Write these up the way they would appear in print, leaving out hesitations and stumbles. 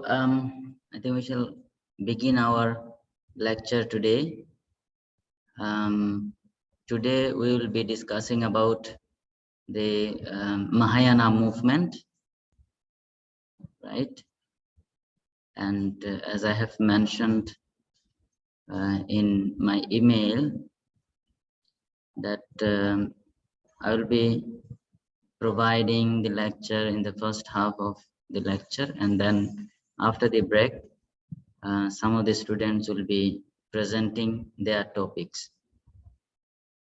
I think we shall begin our lecture today. Today we will be discussing about the Mahayana movement, right? And as I have mentioned in my email, that I will be providing the lecture in the first half of the lecture, and then after the break, some of the students will be presenting their topics.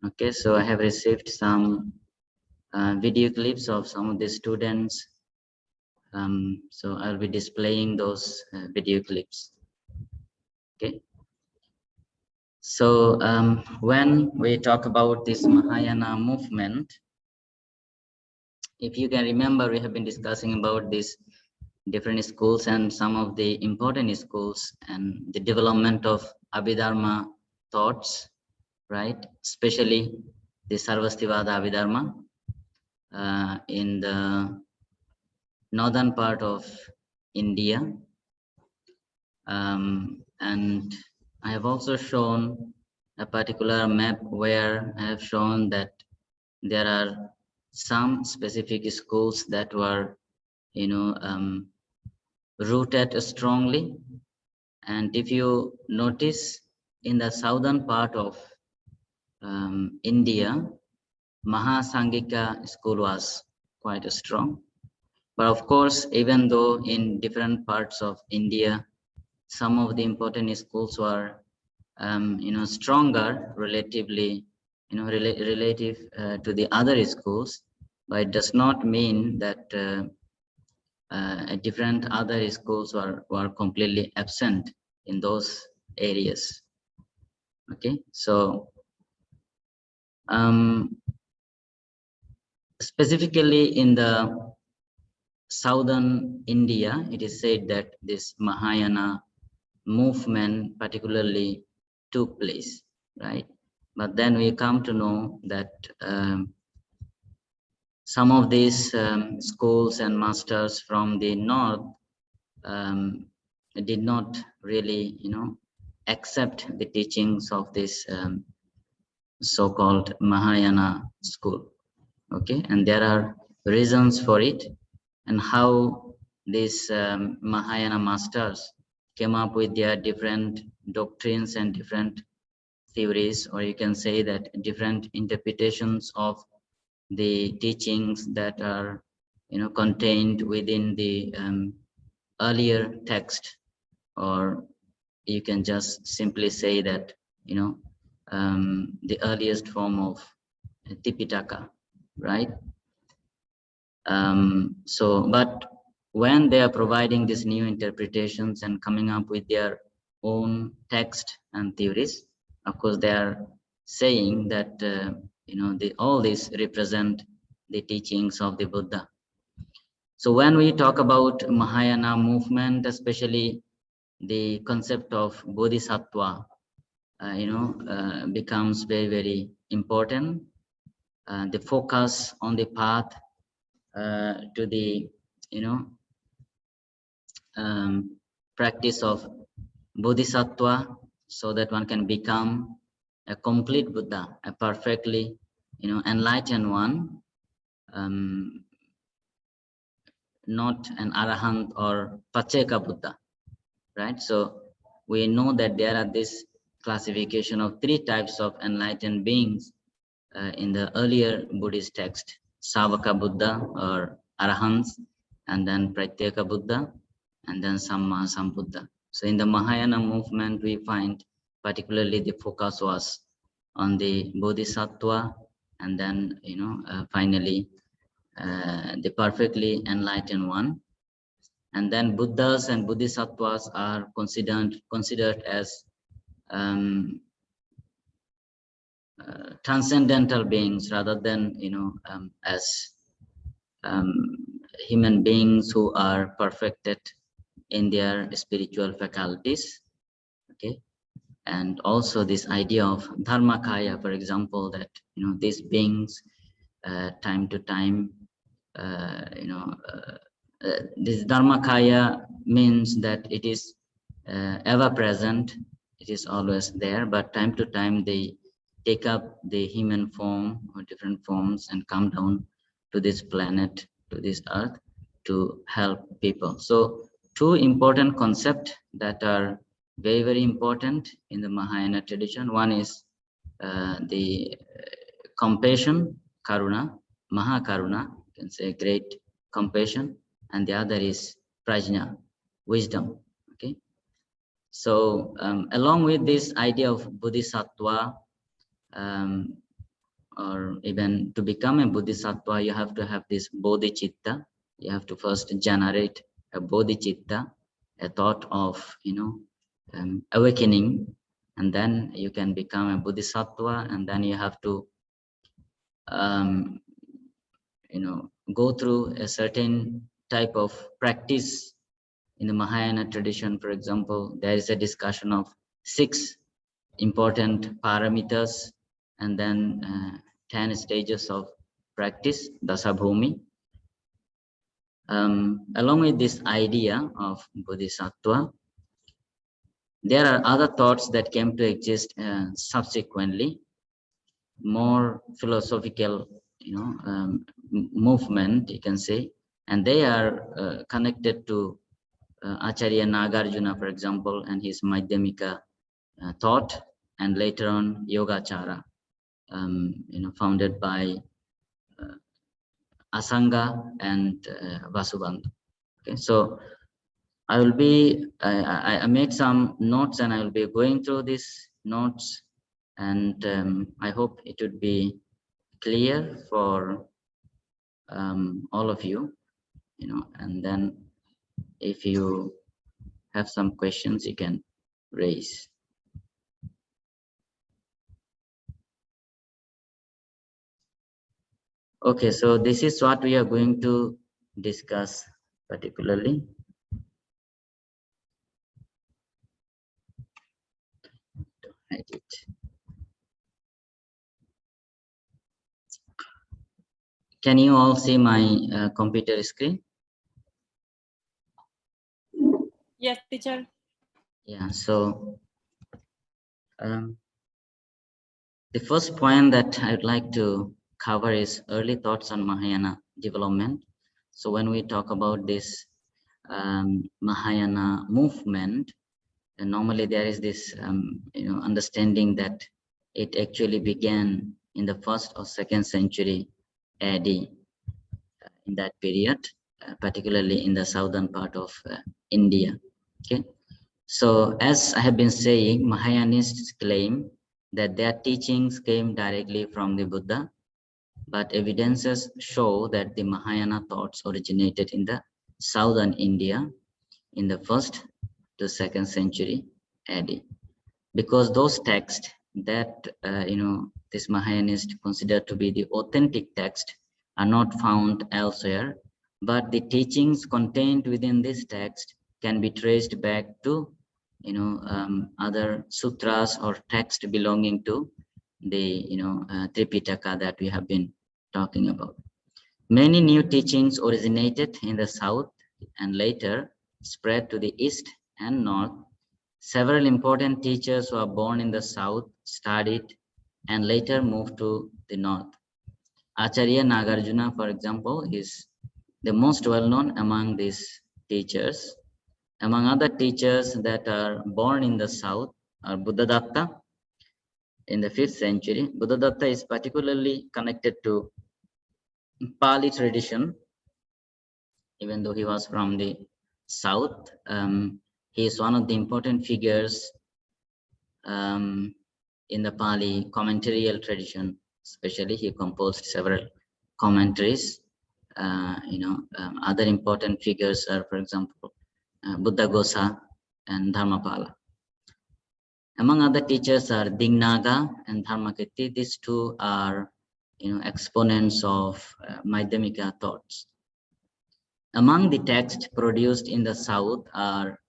Okay, so I have received some video clips of some of the students. So I'll be displaying those video clips. Okay. So when we talk about this Mahayana movement, if you can remember, we have been discussing about these different schools and some of the important schools and the development of Abhidharma thoughts, right? Especially the Sarvastivada Abhidharma in the northern part of India. And I have also shown a particular map where I have shown that there are some specific schools that were, rooted strongly. And if you notice, in the southern part of India, Mahasangika school was quite strong. But of course, even though in different parts of India, some of the important schools were, stronger relatively, relative to the other schools, but it does not mean that different other schools were completely absent in those areas. Okay, so specifically in the southern India, it is said that this Mahayana movement particularly took place, right? But then we come to know that some of these schools and masters from the north did not really, accept the teachings of this so-called Mahayana school. Okay, and there are reasons for it, and how these Mahayana masters came up with their different doctrines and different theories, or you can say that different interpretations of the teachings that are, contained within the earlier text, or you can just simply say that, the earliest form of Tipitaka, right? But when they are providing these new interpretations and coming up with their own text and theories, of course, they are saying that, all these represent the teachings of the Buddha. So when we talk about Mahayana movement, especially the concept of Bodhisattva, becomes very, very important. The focus on the path to the, practice of Bodhisattva, so that one can become a complete Buddha, a perfectly, enlightened one, not an Arahant or Pacheka Buddha, right? So we know that there are this classification of 3 types of enlightened beings in the earlier Buddhist text: Savaka Buddha or Arahants, and then Pratyeka Buddha, and then Samma Sambuddha. So in the Mahayana movement, we find particularly the focus was on the Bodhisattva, and then, finally, the perfectly enlightened one. And then Buddhas and Bodhisattvas are considered as transcendental beings, rather than, as human beings who are perfected in their spiritual faculties. Okay, and also this idea of Dharmakaya, for example, that, these beings time to time, this Dharmakaya means that it is ever present, it is always there, but time to time they take up the human form or different forms and come down to this planet, to this earth, to help people. So two important concepts that are very, very important in the Mahayana tradition. One is the compassion, karuna, mahakaruna, you can say great compassion, and the other is prajna, wisdom. Okay, so along with this idea of bodhisattva, um, or even to become a bodhisattva, you have to have this bodhicitta. You have to first generate a bodhicitta, a thought of awakening, and then you can become a bodhisattva, and then you have to um, go through a certain type of practice. In the Mahayana tradition, for example, there is a discussion of 6 important parameters, and then 10 stages of practice, dasabhumi. Along with this idea of bodhisattva, there are other thoughts that came to exist subsequently, more philosophical movement, you can say, and they are connected to Acharya Nagarjuna, for example, and his Madhyamika thought, and later on Yogachara, founded by Asanga and Vasubandhu. Okay, so I will be, I made some notes and I will be going through these notes, and I hope it would be clear for all of you, and then if you have some questions, you can raise. Okay, so this is what we are going to discuss particularly. Can you all see my computer screen? Yes, teacher. Yeah, so the first point that I'd like to cover is early thoughts on Mahayana development. So when we talk about this Mahayana movement, and normally there is this understanding that it actually began in the 1st or 2nd century AD, in that period, particularly in the southern part of India. Okay, so as I have been saying, Mahayanists claim that their teachings came directly from the Buddha, but evidences show that the Mahayana thoughts originated in the southern India in the 1st to 2nd century AD, because those texts that this Mahayanist considered to be the authentic text are not found elsewhere, but the teachings contained within this text can be traced back to other sutras or text belonging to the Tripitaka that we have been talking about. Many new teachings originated in the south and later spread to the east and north. Several important teachers who are born in the south studied and later moved to the north. Acharya Nagarjuna, for example, is the most well-known among these teachers. Among other teachers that are born in the south are Buddhadatta in the 5th century. Buddhadatta is particularly connected to Pali tradition, even though he was from the south. He is one of the important figures in the Pali commentarial tradition. Especially, he composed several commentaries. Other important figures are, for example, Buddhaghosa and Dharmapala. Among other teachers are Dignaga and Dharmakirti. These two are, exponents of Madhyamika thoughts. Among the texts produced in the south are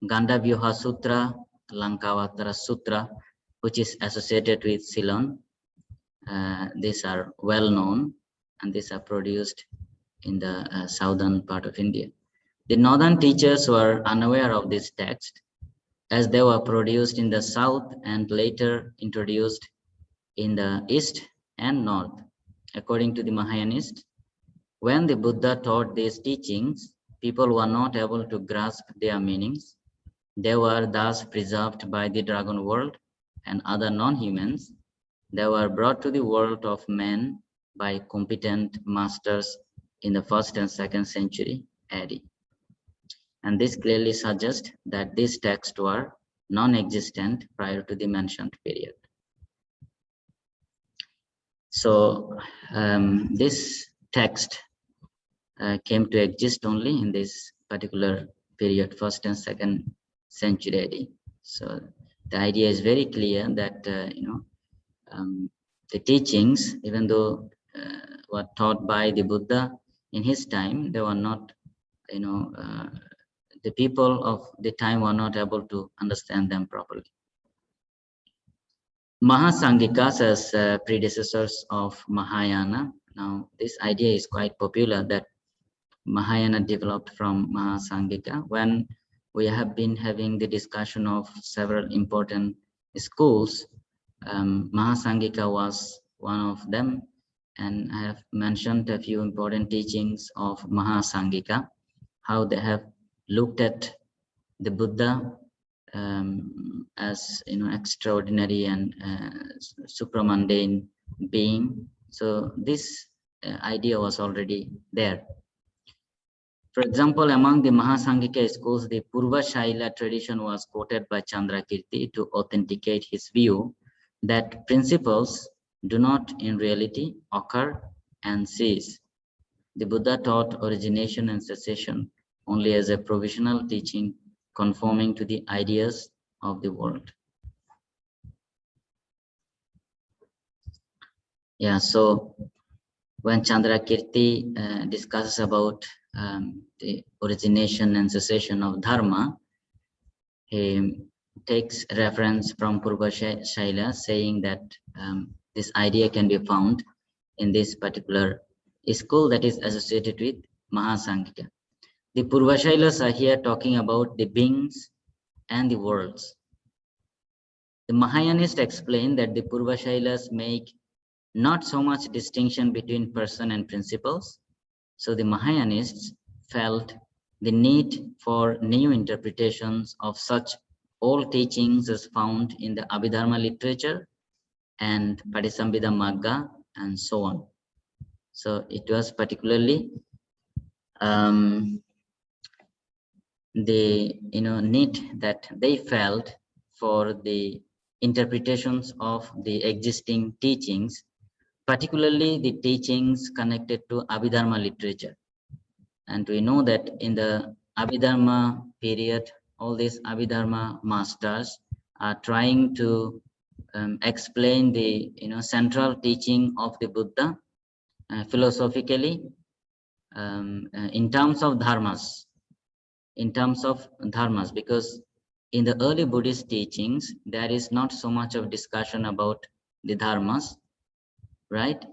Gandavyuha Sutra, Lankavatara Sutra, which is associated with Ceylon. These are well known, and these are produced in the southern part of India. The northern teachers were unaware of this text, as they were produced in the south and later introduced in the east and north. According to the Mahayanists, when the Buddha taught these teachings, people were not able to grasp their meanings. They were thus preserved by the dragon world and other non-humans. They were brought to the world of men by competent masters in the 1st and 2nd century AD. And this clearly suggests that these texts were non-existent prior to the mentioned period. So this text came to exist only in this particular period, 1st and 2nd century AD. So the idea is very clear that the teachings, even though were taught by the Buddha in his time, they were not, the people of the time were not able to understand them properly. Mahasangikas as predecessors of Mahayana. Now, this idea is quite popular that Mahayana developed from Mahasangika. When we have been having the discussion of several important schools, Mahasangika was one of them, and I have mentioned a few important teachings of Mahasangika, how they have looked at the Buddha as extraordinary and supramundane being. So this idea was already there. For example, among the Mahasangika schools, the Purva Shaila tradition was quoted by Chandrakirti to authenticate his view that principles do not in reality occur and cease. The Buddha taught origination and cessation only as a provisional teaching conforming to the ideas of the world. Yeah, so when Chandrakirti discusses about the origination and cessation of Dharma, he takes reference from Purva Shaila, saying that this idea can be found in this particular school that is associated with Mahasangika. The Purva Shailas are here talking about the beings and the worlds. The Mahayanists explain that the Purva Shailas make not so much distinction between person and principles. So the Mahayanists felt the need for new interpretations of such old teachings as found in the Abhidharma literature and Patisambhida Magga and so on. So it was particularly the need that they felt for the interpretations of the existing teachings, particularly the teachings connected to Abhidharma literature. And we know that in the Abhidharma period, all these Abhidharma masters are trying to explain the central teaching of the Buddha philosophically in terms of dharmas. Because in the early Buddhist teachings, there is not so much of discussion about the dharmas, right?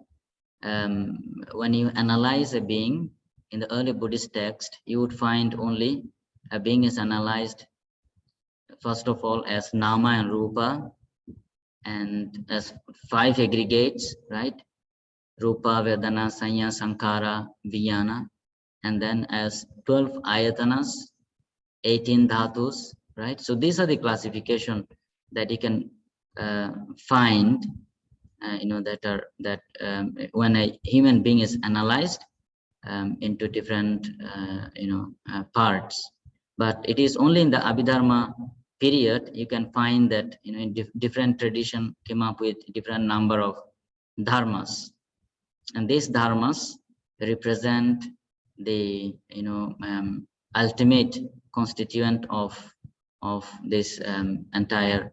When you analyze a being in the early Buddhist text, you would find only a being is analyzed, first of all, as nama and rupa, and as 5 aggregates, right? Rupa, Vedana, Sanya, Sankara, Vijnana, and then as 12 ayatanas, 18 dhatus, right? So these are the classification that you can find, that when a human being is analyzed into different, parts. But it is only in the Abhidharma period you can find that in different tradition came up with different number of dharmas, and these dharmas represent the ultimate constituent of this entire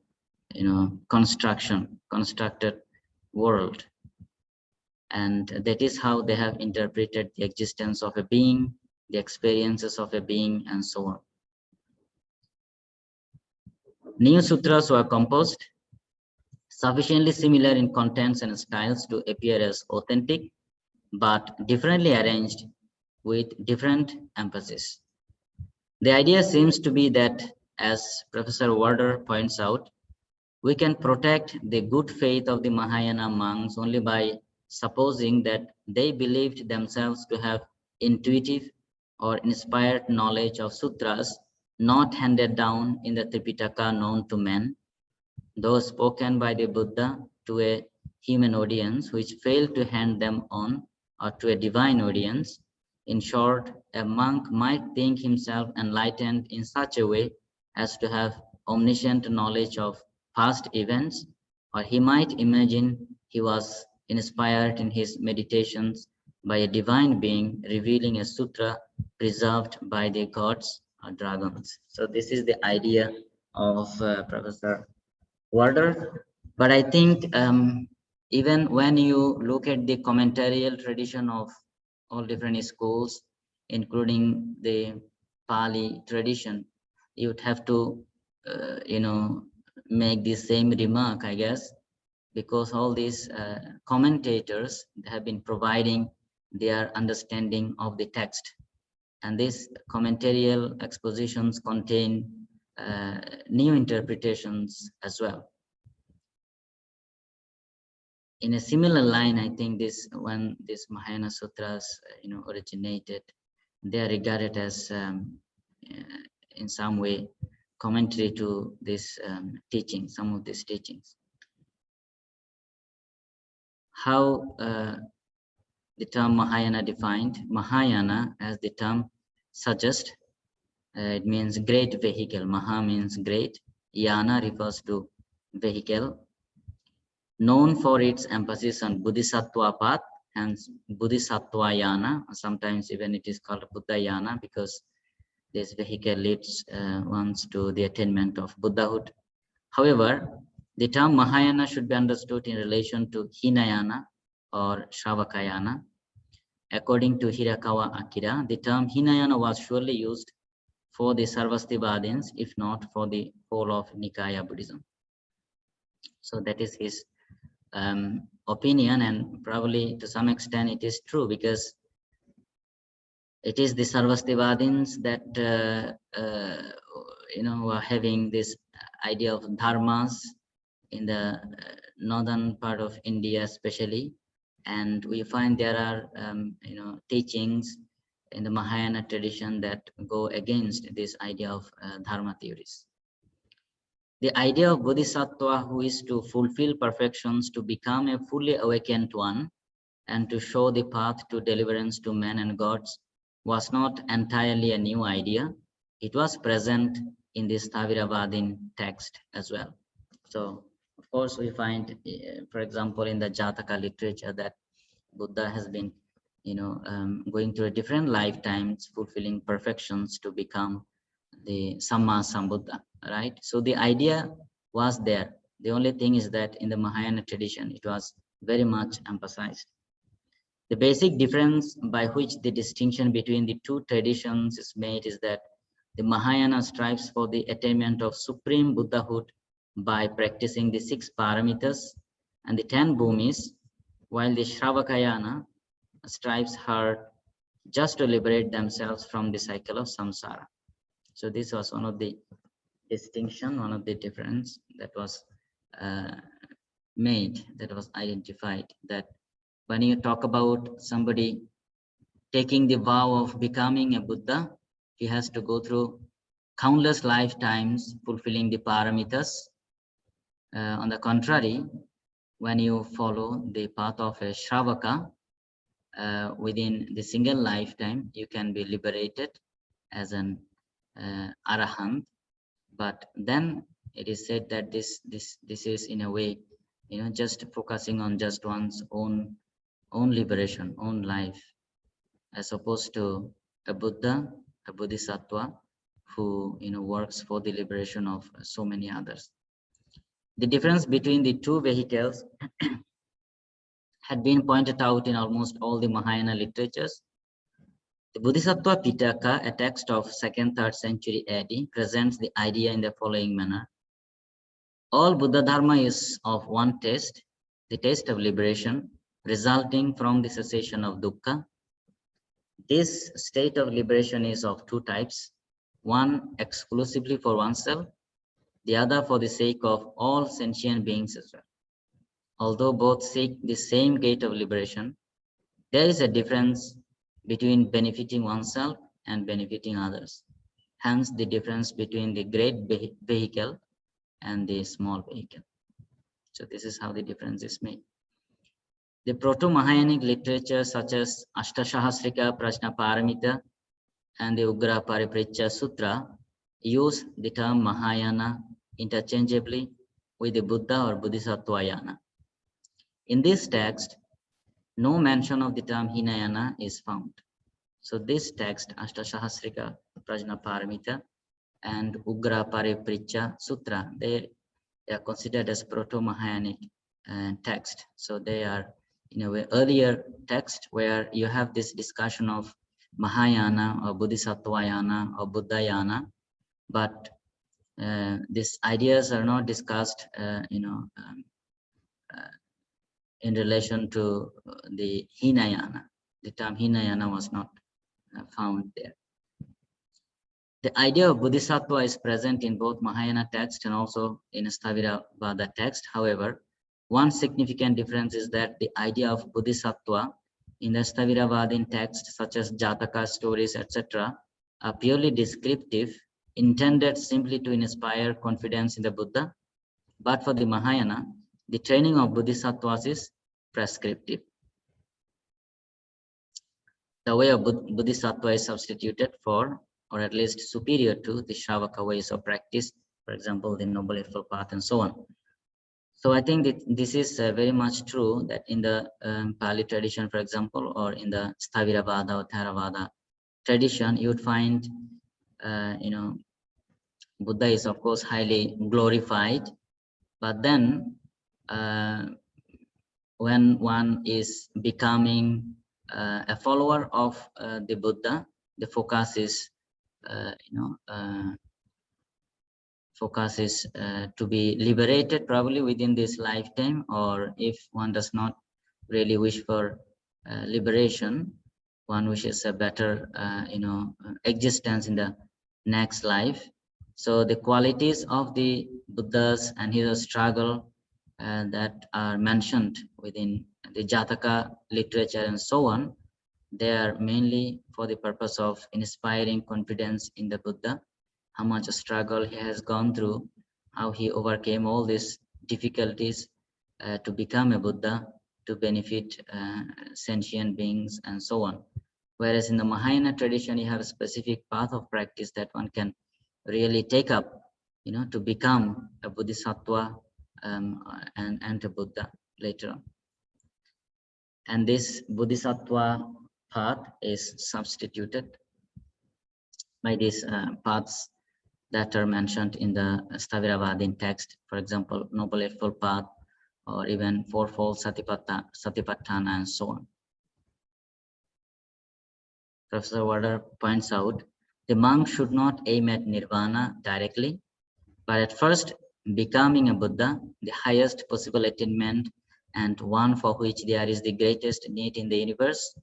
constructed world, and that is how they have interpreted the existence of a being, the experiences of a being, and so on. New sutras were composed sufficiently similar in contents and styles to appear as authentic, but differently arranged with different emphasis. The idea seems to be that, as Professor Warder points out, we can protect the good faith of the Mahayana monks only by supposing that they believed themselves to have intuitive or inspired knowledge of sutras not handed down in the Tripitaka known to men, those spoken by the Buddha to a human audience which failed to hand them on, or to a divine audience. In short, a monk might think himself enlightened in such a way as to have omniscient knowledge of past events, or he might imagine he was inspired in his meditations by a divine being revealing a sutra preserved by the gods or dragons. So this is the idea of Professor Warder. But I think even when you look at the commentarial tradition of all different schools, including the Pali tradition, you would have to, make the same remark, I guess, because all these commentators have been providing their understanding of the text. And these commentarial expositions contain new interpretations as well. In a similar line, I think when these Mahayana sutras, originated, they are regarded as, in some way, commentary to this teaching, some of these teachings. How the term Mahayana defined? Mahayana, as the term suggests, it means great vehicle. Maha means great. Yana refers to vehicle. Known for its emphasis on Bodhisattva path, hence Bodhisattva Yana. Sometimes even it is called Buddha Yana because this vehicle leads ones to the attainment of Buddhahood. However, the term Mahayana should be understood in relation to Hinayana or Shravakayana. According to Hirakawa Akira, the term Hinayana was surely used for the Sarvastivadins, if not for the whole of Nikaya Buddhism. So that is his opinion, and probably to some extent it is true, because it is the Sarvastivadins that are having this idea of dharmas in the northern part of India especially, and we find there are teachings in the Mahayana tradition that go against this idea of dharma theories. The idea of Bodhisattva, who is to fulfill perfections to become a fully awakened one and to show the path to deliverance to men and gods, was not entirely a new idea. It was present in the Sthaviravadin text as well. So, of course, we find, for example, in the Jataka literature that Buddha has been, going through different lifetimes, fulfilling perfections to become the Samma Sambuddha, right? So the idea was there. The only thing is that in the Mahayana tradition, it was very much emphasized. The basic difference by which the distinction between the two traditions is made is that the Mahayana strives for the attainment of supreme Buddhahood by practicing the 6 paramitas and the 10 bhumis, while the Shravakayana strives hard just to liberate themselves from the cycle of samsara. So this was one of the distinction, one of the difference that was made, that was identified, that when you talk about somebody taking the vow of becoming a Buddha, he has to go through countless lifetimes fulfilling the paramitas. On the contrary, when you follow the path of a Shravaka, within the single lifetime, you can be liberated as an arahant. But then it is said that this is in a way, just focusing on just one's own liberation, own life, as opposed to a Buddha, a Bodhisattva, who works for the liberation of so many others. The difference between the two vehicles had been pointed out in almost all the Mahayana literatures. The Bodhisattva Pitaka, a text of 2nd, 3rd century AD, presents the idea in the following manner. All Buddha Dharma is of one taste, the taste of liberation, resulting from the cessation of dukkha. This state of liberation is of two types, one exclusively for oneself, the other for the sake of all sentient beings as well. Although both seek the same gate of liberation, there is a difference between benefiting oneself and benefiting others. Hence the difference between the great vehicle and the small vehicle. So this is how the difference is made. The Proto-Mahayanic literature such as Ashtasahasrika Prajnaparamita and the Ugra Paripricha Sutra use the term Mahayana interchangeably with the Buddha or Bodhisattvayana. In this text, no mention of the term Hinayana is found. So this text, Ashtasahasrika Prajnaparamita and Ugra Paripricha Sutra, they are considered as Proto-Mahayanic text. So they are in a way earlier text where you have this discussion of Mahayana or Bodhisattvayana or Buddhayana, but these ideas are not discussed, in relation to the Hinayana. The term Hinayana was not found there. The idea of Bodhisattva is present in both Mahayana text and also in Sthaviravada text. However, one significant difference is that the idea of Bodhisattva in the Sthaviravadin text, such as Jataka stories, etc., are purely descriptive, intended simply to inspire confidence in the Buddha. But for the Mahayana, the training of Bodhisattvas is prescriptive. The way of Bodhisattva is substituted for, or at least superior to, the Shravaka ways of practice, for example, the Noble Eightfold Path and so on. So I think that this is very much true that in the Pali tradition, for example, or in the Sthaviravada or Theravada tradition, you would find, Buddha is of course highly glorified, but then when one is becoming a follower of the Buddha, the focus is, to be liberated probably within this lifetime, or if one does not really wish for liberation, one wishes a better, existence in the next life. So the qualities of the Buddhas and his struggle that are mentioned within the Jataka literature and so on, they are mainly for the purpose of inspiring confidence in the Buddha, how much struggle he has gone through, how he overcame all these difficulties to become a Buddha, to benefit sentient beings and so on. Whereas in the Mahayana tradition, you have a specific path of practice that one can really take up, to become a Bodhisattva and a Buddha later on. And this Bodhisattva path is substituted by these paths that are mentioned in the Sthaviravadin text, for example, Noble Eightfold Path, or even Fourfold Satipatthana and so on. Professor Wader points out, the monk should not aim at nirvana directly, but at first becoming a Buddha, the highest possible attainment and one for which there is the greatest need in the universe,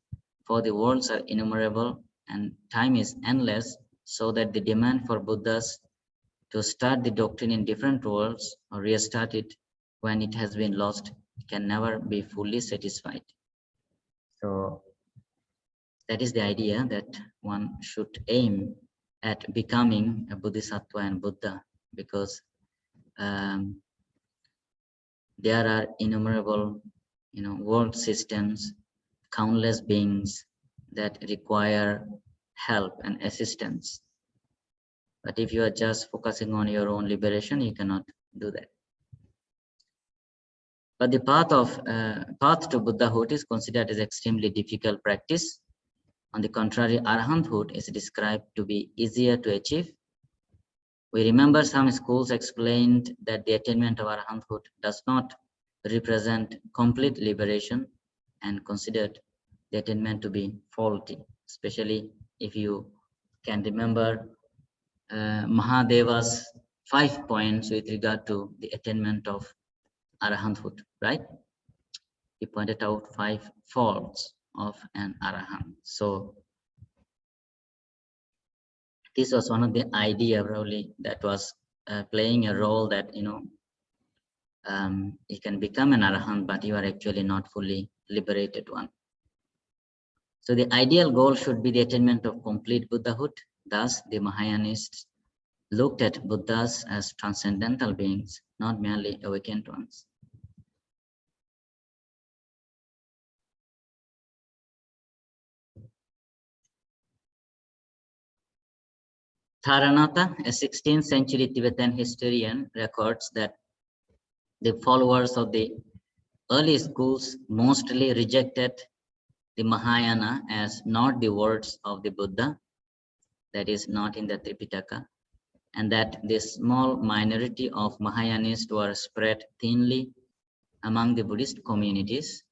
for the worlds are innumerable and time is endless, so that the demand for Buddhas to start the doctrine in different worlds or restart it when it has been lost can never be fully satisfied. So that is the idea, that one should aim at becoming a Bodhisattva and Buddha, because there are innumerable, world systems, countless beings that require help and assistance. But if you are just focusing on your own liberation, you cannot do that. But the path to Buddhahood is considered as extremely difficult practice. On the contrary, Arahanthood is described to be easier to achieve. We remember some schools explained that the attainment of Arahanthood does not represent complete liberation and considered the attainment to be faulty, especially if you can remember Mahadeva's 5 points with regard to the attainment of Arahanthood, right? He pointed out 5 faults of an Arahant. So this was one of the idea probably that was playing a role that, you know, you can become an arahant, but you are actually not fully liberated one. So the ideal goal should be the attainment of complete Buddhahood. Thus, the Mahayanists looked at Buddhas as transcendental beings, not merely awakened ones. Tharanatha, a 16th century Tibetan historian, records that the followers of the early schools mostly rejected the Mahayana as not the words of the Buddha, that is not in the Tripitaka, and that this small minority of Mahayanists were spread thinly among the Buddhist communities.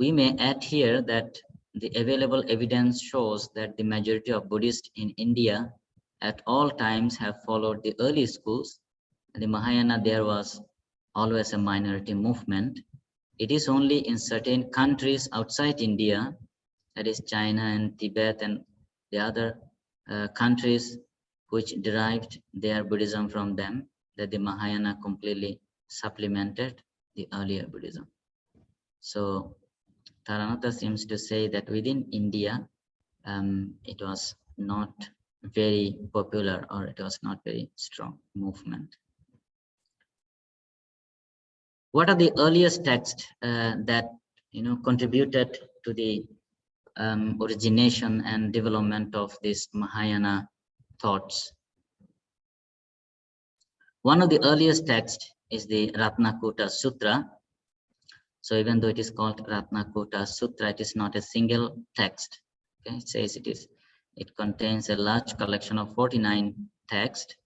We may add here that the available evidence shows that the majority of Buddhists in India at all times have followed the early schools. The Mahayana there was always a minority movement. It is only in certain countries outside India, that is China and Tibet and the other countries which derived their Buddhism from them, that the Mahayana completely supplemented the earlier Buddhism. So Taranatha seems to say that within India, it was not very popular, or it was not very strong movement. What are the earliest texts that, you know, contributed to the origination and development of this Mahayana thoughts? One of the earliest texts is the Ratnakuta Sutra. So even though it is called Ratnakuta Sutra, it is not a single text. Okay, it says it contains a large collection of 49 texts.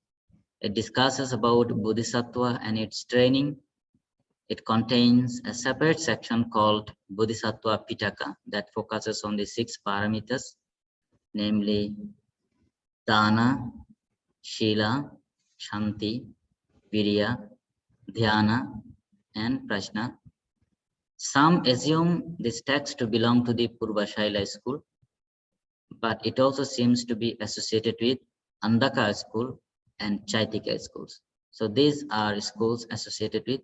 It discusses about Bodhisattva and its training. It contains a separate section called Bodhisattva Pitaka that focuses on the 6 paramitas, namely Dana, Shila, Shanti, Virya, Dhyana, and Prajna. Some assume this text to belong to the Purvashaila school, but it also seems to be associated with Andaka school and Chaitika schools. So these are schools associated with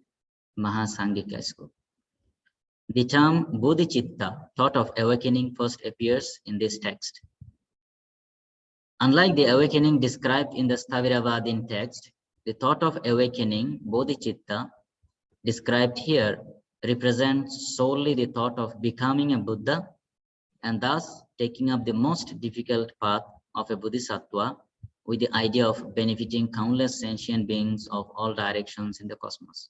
Mahasangika school. The term Bodhicitta, thought of awakening, first appears in this text. Unlike the awakening described in the Staviravadin text, the thought of awakening, Bodhicitta, described here represents solely the thought of becoming a Buddha, and thus taking up the most difficult path of a Bodhisattva with the idea of benefiting countless sentient beings of all directions in the cosmos.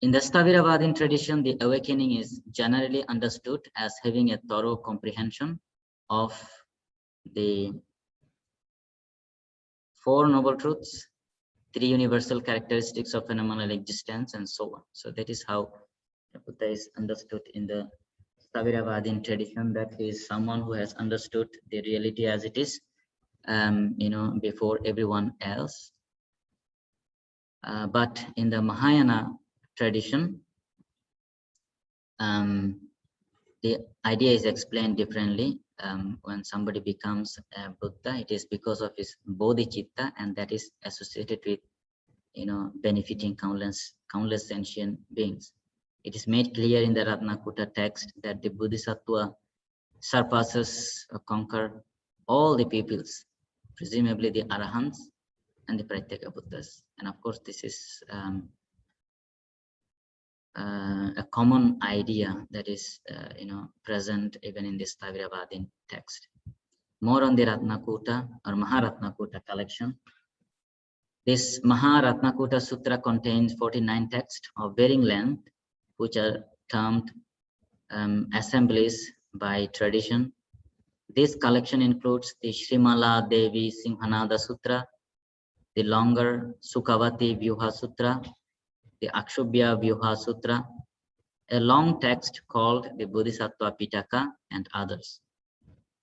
In the Staviravadin tradition, the awakening is generally understood as having a thorough comprehension of the 4 noble truths, 3 universal characteristics of phenomenal existence, and so on. So that is how Buddha is understood in the Staviravadin tradition, that is someone who has understood the reality as it is, you know, before everyone else. But in the Mahayana tradition, the idea is explained differently. When somebody becomes a Buddha, it is because of his bodhicitta, and that is associated with, you know, benefiting countless sentient beings. It is made clear in the Ratnakuta text that the Bodhisattva surpasses or conquer all the peoples, presumably the Arahants and the Pratyeka Buddhas. And of course, this is a common idea that is, you know, present even in this Staviravadin text. More on the Ratnakuta or Maharatnakuta collection. This Maharatnakuta Sutra contains 49 texts of varying length, which are termed assemblies by tradition. This collection includes the Srimala Devi Simhanada Sutra, the longer Sukhavati Vyuha Sutra, the Akshubhya Vyuha Sutra, a long text called the Bodhisattva Pitaka, and others.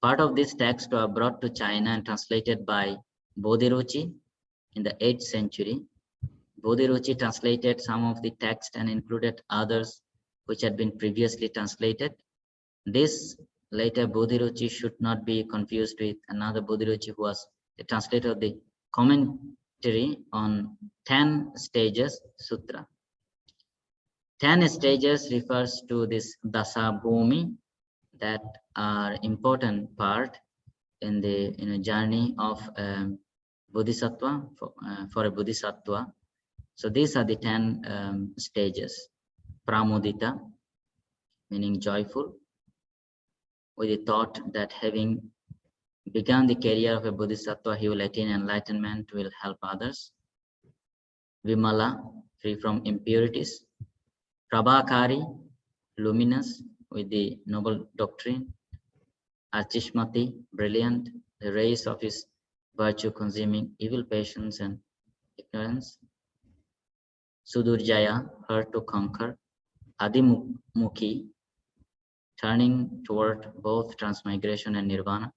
Part of this text were brought to China and translated by Bodhiruchi in the 8th century. Bodhiruchi translated some of the text and included others which had been previously translated. This Later, Bodhiruchi should not be confused with another Bodhiruchi who was the translator of the commentary on 10 stages sutra. 10 stages refers to this dasa bhumi that are important part in the journey of bodhisattva for a bodhisattva. So these are the 10 stages. Pramodita, meaning joyful, with the thought that having begun the career of a bodhisattva, he will attain enlightenment, will help others. Vimala, free from impurities. Prabhakari, luminous with the noble doctrine. Archishmati, brilliant, the rays of his virtue consuming evil passions and ignorance. Sudurjaya, her to conquer. Adimukhi, turning toward both transmigration and nirvana.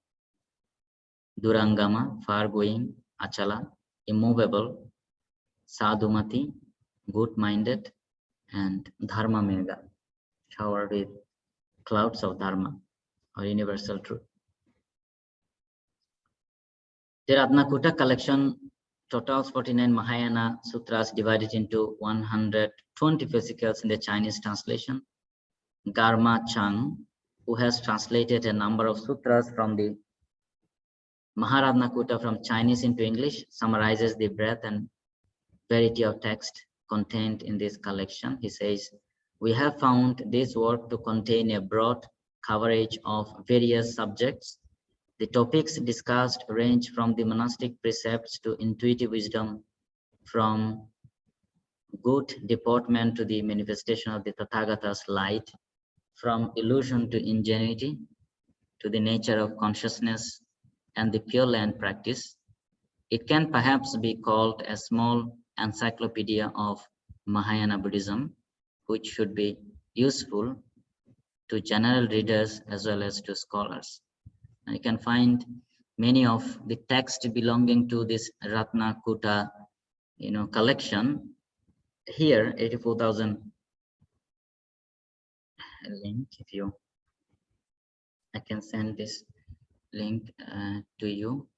Durangama, far going. Achala, immovable. Sadhumati, good-minded. And Dharma Mega, showered with clouds of Dharma or universal truth. The Ratnakuta collection totals 49 Mahayana sutras divided into 120 fascicles in the Chinese translation. Garma Chang, who has translated a number of sutras from the Maharatnakuta from Chinese into English, summarizes the breadth and variety of text contained in this collection. He says, we have found this work to contain a broad coverage of various subjects. The topics discussed range from the monastic precepts to intuitive wisdom, from good deportment to the manifestation of the Tathagata's light, from illusion to ingenuity, to the nature of consciousness and the Pure Land practice. It can perhaps be called a small encyclopedia of Mahayana Buddhism, which should be useful to general readers as well as to scholars. And you can find many of the text belonging to this Ratnakuta, collection here. 84,000 link. I can send this link to you.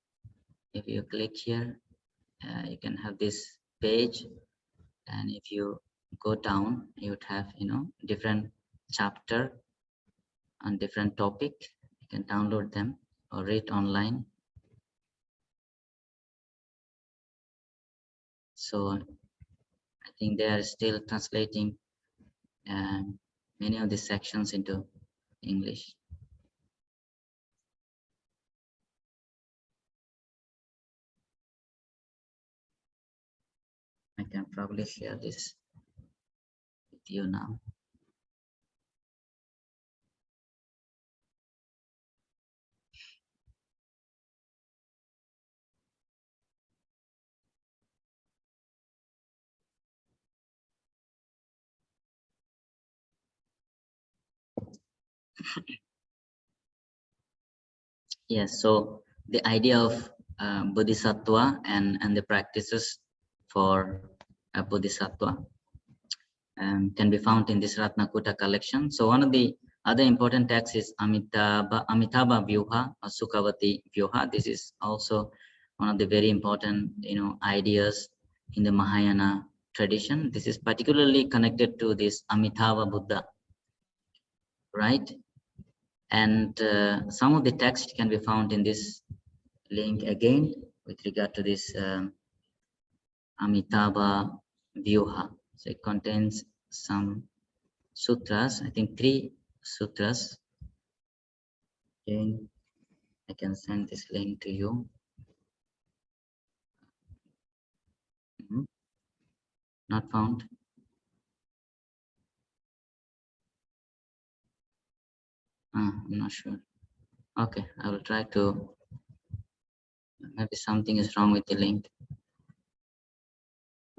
If you click here, you can have this page, and if you go down, you would have different chapter on different topic. You can download them or read online. So I think they are still translating many of these sections into English. I can probably share this with you now. Yes, so the idea of bodhisattva and the practices for a bodhisattva can be found in this Ratnakuta collection. So one of the other important texts is Amitabha Vyuha or Sukhavati Vyuha. This is also one of the very important ideas in the Mahayana tradition. This is particularly connected to this Amitabha Buddha, right? And some of the text can be found in this link again with regard to this Amitabha Vyuha. So it contains some sutras, I think 3 sutras. Again, I can send this link to you. Not found. I'm not sure. Okay, I will try to, maybe something is wrong with the link.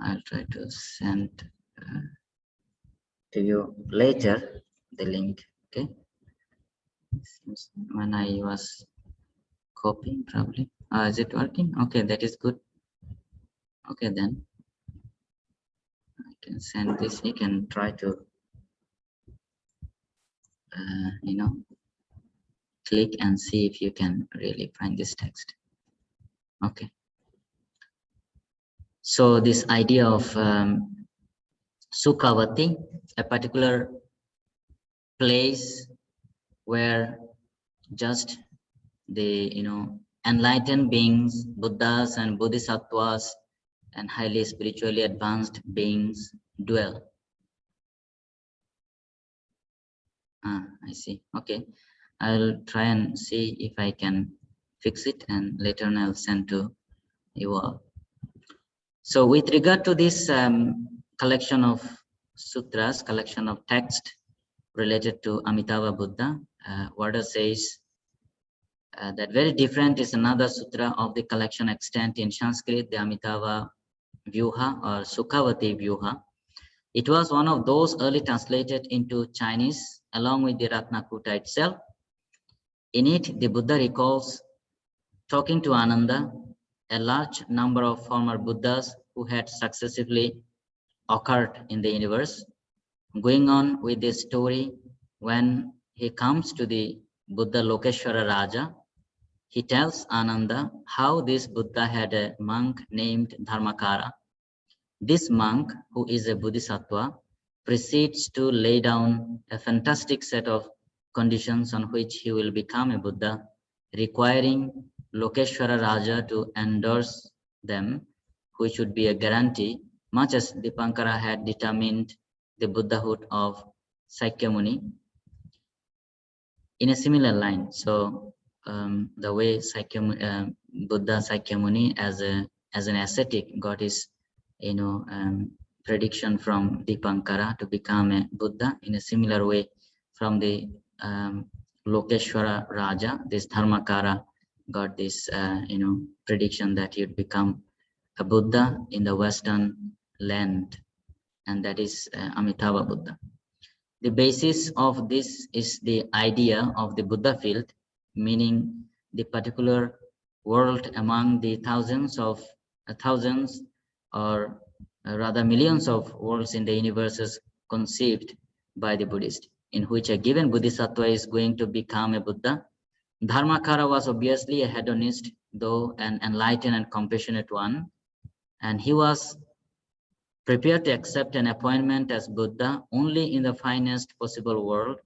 I'll try to send to you later the link. Okay, seems when I was copying, probably is it working? Okay, that is good. Okay, then I can send this. You can try to click and see if you can really find this text. Okay. So this idea of Sukhavati, a particular place where just the enlightened beings, Buddhas and Bodhisattvas, and highly spiritually advanced beings dwell. I see. Okay, I'll try and see if I can fix it, and later on I'll send to you all. So with regard to this collection of sutras, collection of text related to Amitabha Buddha, Vada says that very different is another sutra of the collection extant in Sanskrit, the Amitabha Vyuha or Sukhavati Vyuha. It was one of those early translated into Chinese along with the Ratnakuta itself. In it, the Buddha recalls talking to Ananda, a large number of former Buddhas who had successively occurred in the universe. Going on with this story, when he comes to the Buddha Lokeshwara Raja, he tells Ananda how this Buddha had a monk named Dharmakara. This monk, who is a Bodhisattva, proceeds to lay down a fantastic set of conditions on which he will become a Buddha, requiring Lokeshwara Raja to endorse them, which would be a guarantee, much as Dipankara had determined the Buddhahood of Sakyamuni. In a similar line, so the way Buddha Sakyamuni as an ascetic got his prediction from Dipankara to become a Buddha, in a similar way from the Lokeshwara Raja, this Dharmakara got this prediction that he would become a Buddha in the Western land, and that is Amitabha Buddha. The basis of this is the idea of the Buddha field, meaning the particular world among the thousands or rather millions of worlds in the universe conceived by the Buddhist, in which a given Bodhisattva is going to become a Buddha. Dharmakara was obviously a hedonist, though an enlightened and compassionate one, and he was prepared to accept an appointment as Buddha only in the finest possible world.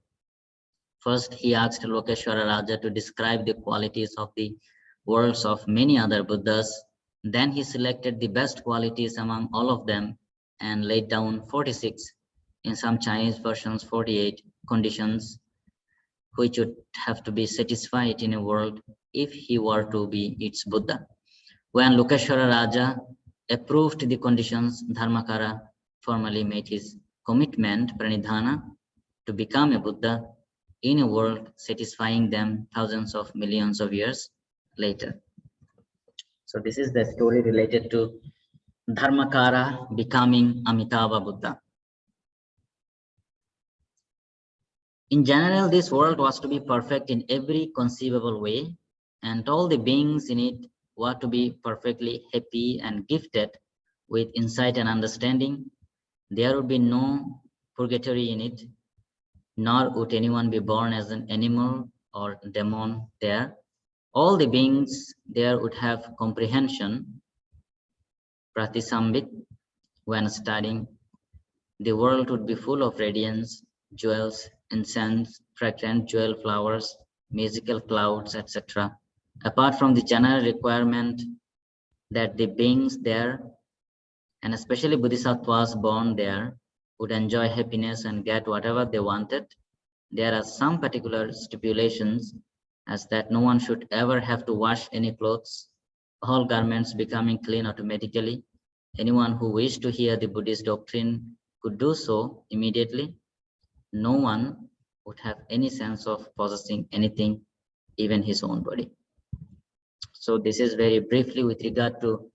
First, he asked Lokeshwara Raja to describe the qualities of the worlds of many other Buddhas. Then he selected the best qualities among all of them and laid down 46, in some Chinese versions 48 conditions, which would have to be satisfied in a world if he were to be its Buddha. When Lokeshwara Raja approved the conditions, Dharmakara formally made his commitment, pranidhana, to become a Buddha in a world satisfying them thousands of millions of years later. So this is the story related to Dharmakara becoming Amitabha Buddha. In general, this world was to be perfect in every conceivable way, and all the beings in it were to be perfectly happy and gifted with insight and understanding. There would be no purgatory in it, nor would anyone be born as an animal or demon there. All the beings there would have comprehension, pratisambit, when studying. The world would be full of radiance, jewels, incense, fragrant jewel flowers, musical clouds, etc. Apart from the general requirement that the beings there, and especially Bodhisattvas born there, would enjoy happiness and get whatever they wanted, there are some particular stipulations, as that no one should ever have to wash any clothes, all garments becoming clean automatically. Anyone who wished to hear the Buddhist doctrine could do so immediately. No one would have any sense of possessing anything, even his own body. So this is very briefly with regard to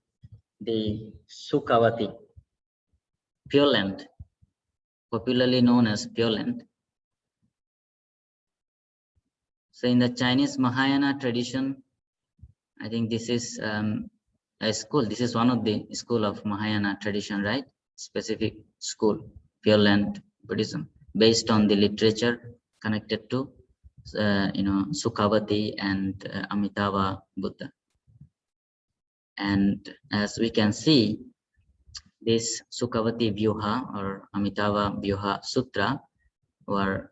the Sukhavati, Pure Land, popularly known as Pure Land. So in the Chinese Mahayana tradition, I think this is a school. This is one of the school of Mahayana tradition, right? Specific school, Pure Land Buddhism, based on the literature connected to Sukhavati and Amitabha Buddha. And as we can see, this Sukhavati Vyuha or Amitabha Vyuha Sutra were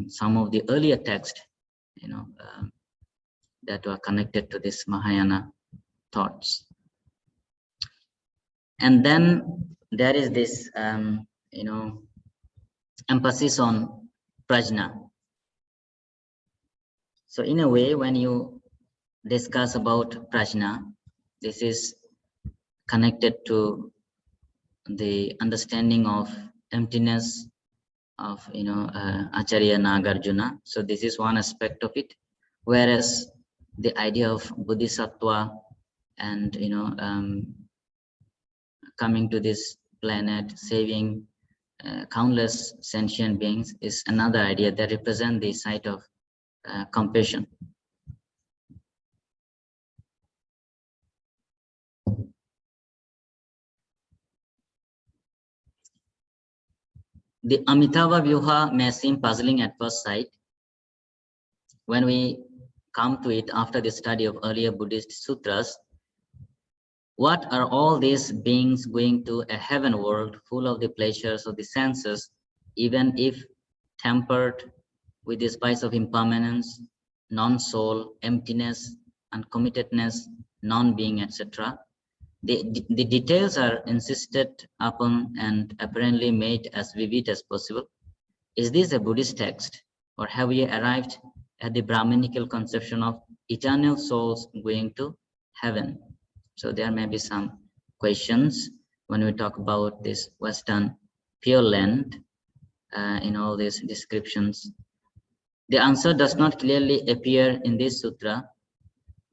some of the earlier texts, that were connected to this Mahayana thoughts. And then there is this, emphasis on prajna. So in a way, when you discuss about prajna, this is connected to the understanding of emptiness of Acharya Nagarjuna. So this is one aspect of it, whereas the idea of bodhisattva and coming to this planet, saving countless sentient beings is another idea that represent the side of compassion. The Amitabha Vyuha may seem puzzling at first sight. When we come to it after the study of earlier Buddhist sutras, what are all these beings going to a heaven world full of the pleasures of the senses, even if tempered with the spice of impermanence, non-soul, emptiness, uncommittedness, non-being, etc.? The details are insisted upon and apparently made as vivid as possible. Is this a Buddhist text, or have we arrived at the Brahminical conception of eternal souls going to heaven? So there may be some questions when we talk about this Western Pure Land in all these descriptions. The answer does not clearly appear in this sutra,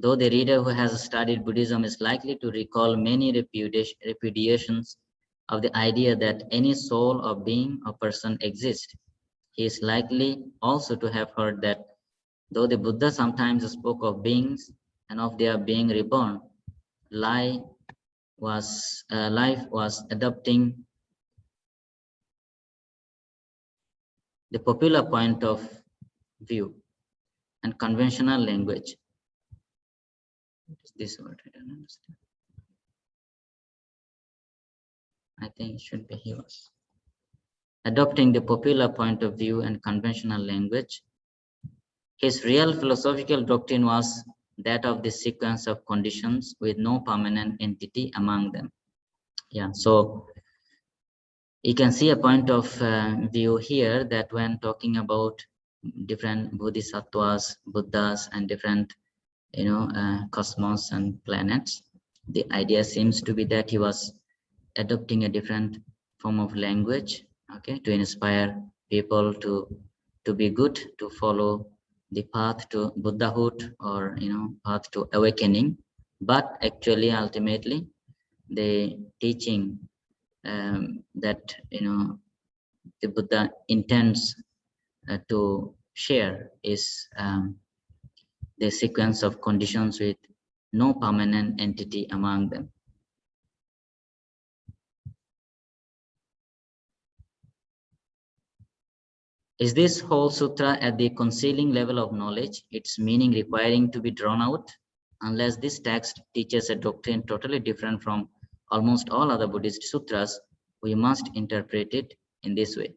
though the reader who has studied Buddhism is likely to recall many repudiations of the idea that any soul or being or person exists. He is likely also to have heard that though the Buddha sometimes spoke of beings and of their being reborn, life was adopting the popular point of view and conventional language. What is this word? I don't understand. I think it should be he was adopting the popular point of view and conventional language. His real philosophical doctrine was that of the sequence of conditions with no permanent entity among them. Yeah, so you can see a point of view here that when talking about different bodhisattvas, Buddhas, and different cosmos and planets, the idea seems to be that he was adopting a different form of language, okay, to inspire people to be good, to follow the path to Buddhahood or path to awakening. But actually, ultimately, the teaching that the Buddha intends to share is the sequence of conditions with no permanent entity among them. Is this whole sutra at the concealing level of knowledge, its meaning requiring to be drawn out? Unless this text teaches a doctrine totally different from almost all other Buddhist sutras, we must interpret it in this way.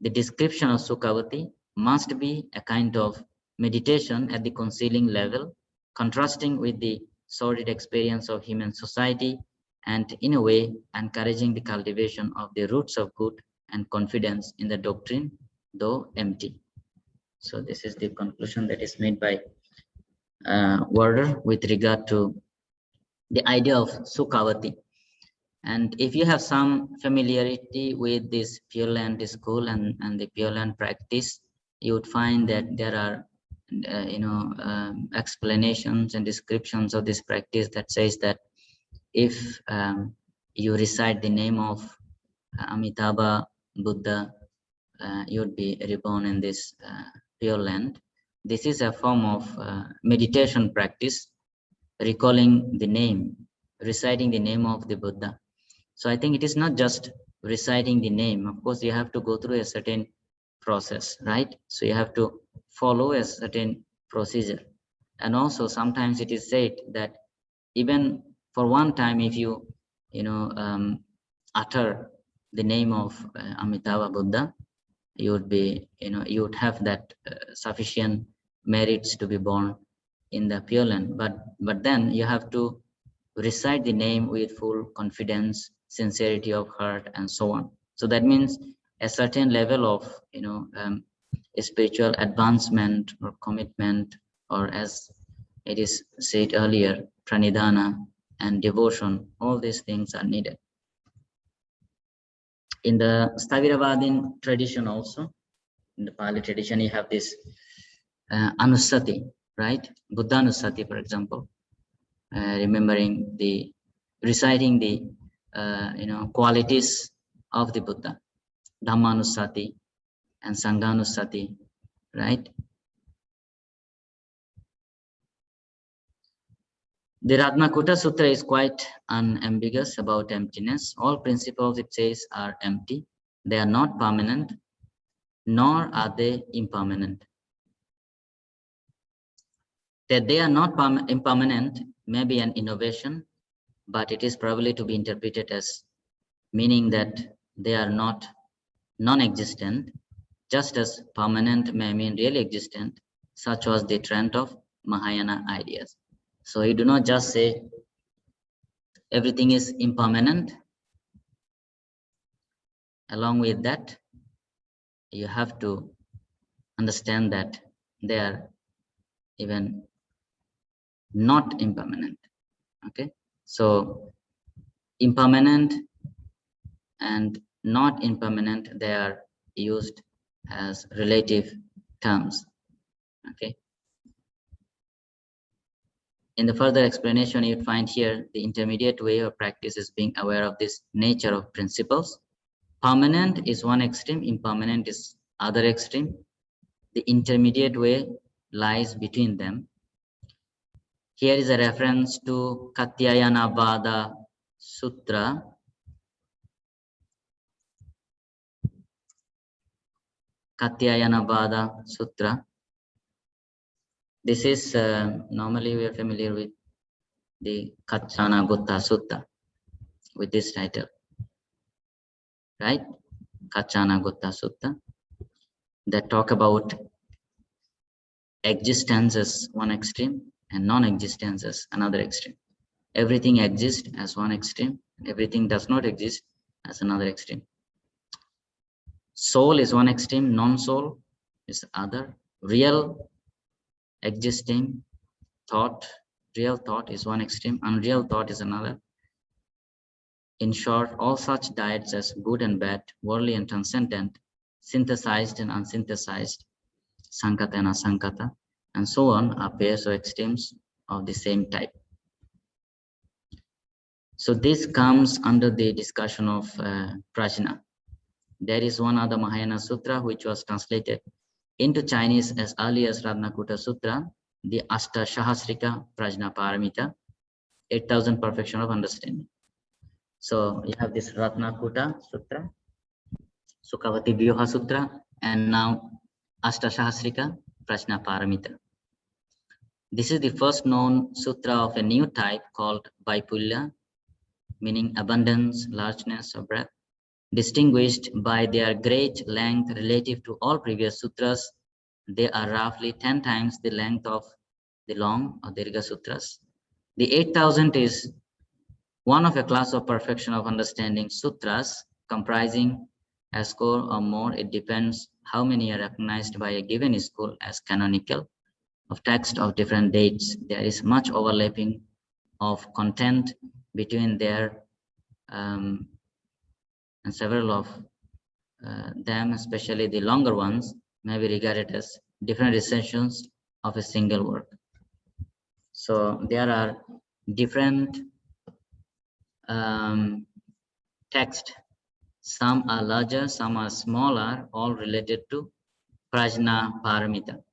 The description of Sukhavati must be a kind of meditation at the concealing level, contrasting with the sordid experience of human society, and in a way encouraging the cultivation of the roots of good and confidence in the doctrine, though empty. So this is the conclusion that is made by Werder with regard to the idea of Sukhavati. And if you have some familiarity with this Pure Land school and the Pure Land practice, you would find that there are explanations and descriptions of this practice that says that if you recite the name of Amitabha Buddha, you would be reborn in this Pure Land. This is a form of meditation practice, recalling the name, reciting the name of the Buddha. So I think it is not just reciting the name. Of course, you have to go through a certain process, right? So you have to follow a certain procedure. And also sometimes it is said that even for one time, if you utter the name of Amitabha Buddha, you would be, you would have that sufficient merits to be born in the Pure Land. But then you have to recite the name with full confidence, sincerity of heart, and so on. So that means a certain level of spiritual advancement or commitment, or as it is said earlier, pranidhana and devotion, all these things are needed. In the Staviravadin tradition also, in the Pali tradition, you have this anusati, right? Buddha anusati, for example, reciting the qualities of the Buddha, Dhammanusati and Sanghanusati, right? The Ratnakuta Sutra is quite unambiguous about emptiness. All principles, it says, are empty. They are not permanent, nor are they impermanent. That they are not impermanent may be an innovation, but it is probably to be interpreted as meaning that they are not non-existent, just as permanent may mean really existent. Such was the trend of Mahayana ideas. So you do not just say everything is impermanent. Along with that, you have to understand that they are even not impermanent. Okay, so impermanent and not impermanent, they are used as relative terms. Okay, in the further explanation, you find here the intermediate way of practice is being aware of this nature of principles. Permanent is one extreme, impermanent is other extreme. The intermediate way lies between them. Here is a reference to Katyayanavada Sutra. Katyayanavada Sutra. This is normally we are familiar with the Kachana Gutta Sutta with this title, right? Kachana Gutta Sutta, that talk about existence as one extreme and non-existence as another extreme. Everything exists as one extreme, everything does not exist as another extreme. Soul is one extreme, non-soul is other. Real existing thought, real thought is one extreme, unreal thought is another. In short, all such diets as good and bad, worldly and transcendent, synthesized and unsynthesized, sankata and asankata, and so on, are pairs or extremes of the same type. So this comes under the discussion of prajna. There is one other Mahayana Sutra which was translated into Chinese as early as Ratnakuta Sutra, the Ashtashahasrika Prajna Paramita, 8,000 perfection of understanding. So you have this Ratnakuta Sutra, Sukhavati Vyuha Sutra, and now Ashtashahasrika Prajna Paramita. This is the first known sutra of a new type called Vaipulya, meaning abundance, largeness, or breadth. Distinguished by their great length relative to all previous sutras, they are roughly 10 times the length of the long or Dirgha Sutras. The 8,000 is one of a class of perfection of understanding sutras comprising a score or more. It depends how many are recognized by a given school as canonical, of text of different dates. There is much overlapping of content between their and several of them, especially the longer ones, may be regarded as different recensions of a single work. So there are different texts. Some are larger, some are smaller, all related to Prajna Paramita.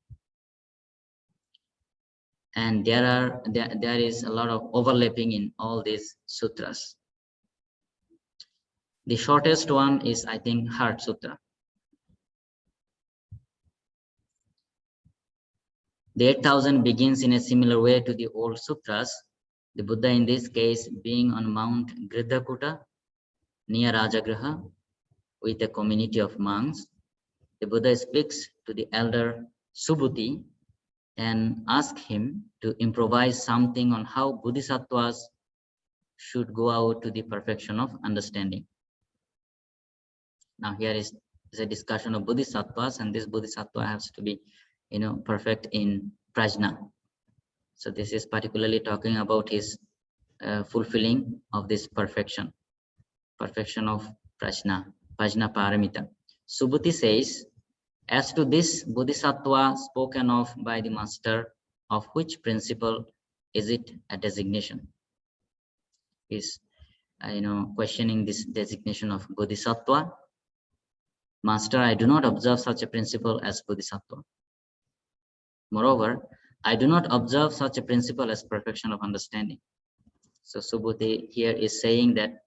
And there is a lot of overlapping in all these sutras. The shortest one is, I think, Heart Sutra. The 8000 begins in a similar way to the old sutras. The Buddha in this case being on Mount Gridhakuta near Rajagriha with a community of monks. The Buddha speaks to the elder Subhuti and asks him to improvise something on how bodhisattvas should go out to the perfection of understanding. Now here is a discussion of bodhisattvas, and this bodhisattva has to be, perfect in prajna. So this is particularly talking about his fulfilling of this perfection of prajna paramita. Subhuti says, as to this bodhisattva spoken of by the master, of which principle is it a designation? Is questioning this designation of bodhisattva. Master, I do not observe such a principle as bodhisattva. Moreover, I do not observe such a principle as perfection of understanding. So Subhuti here is saying that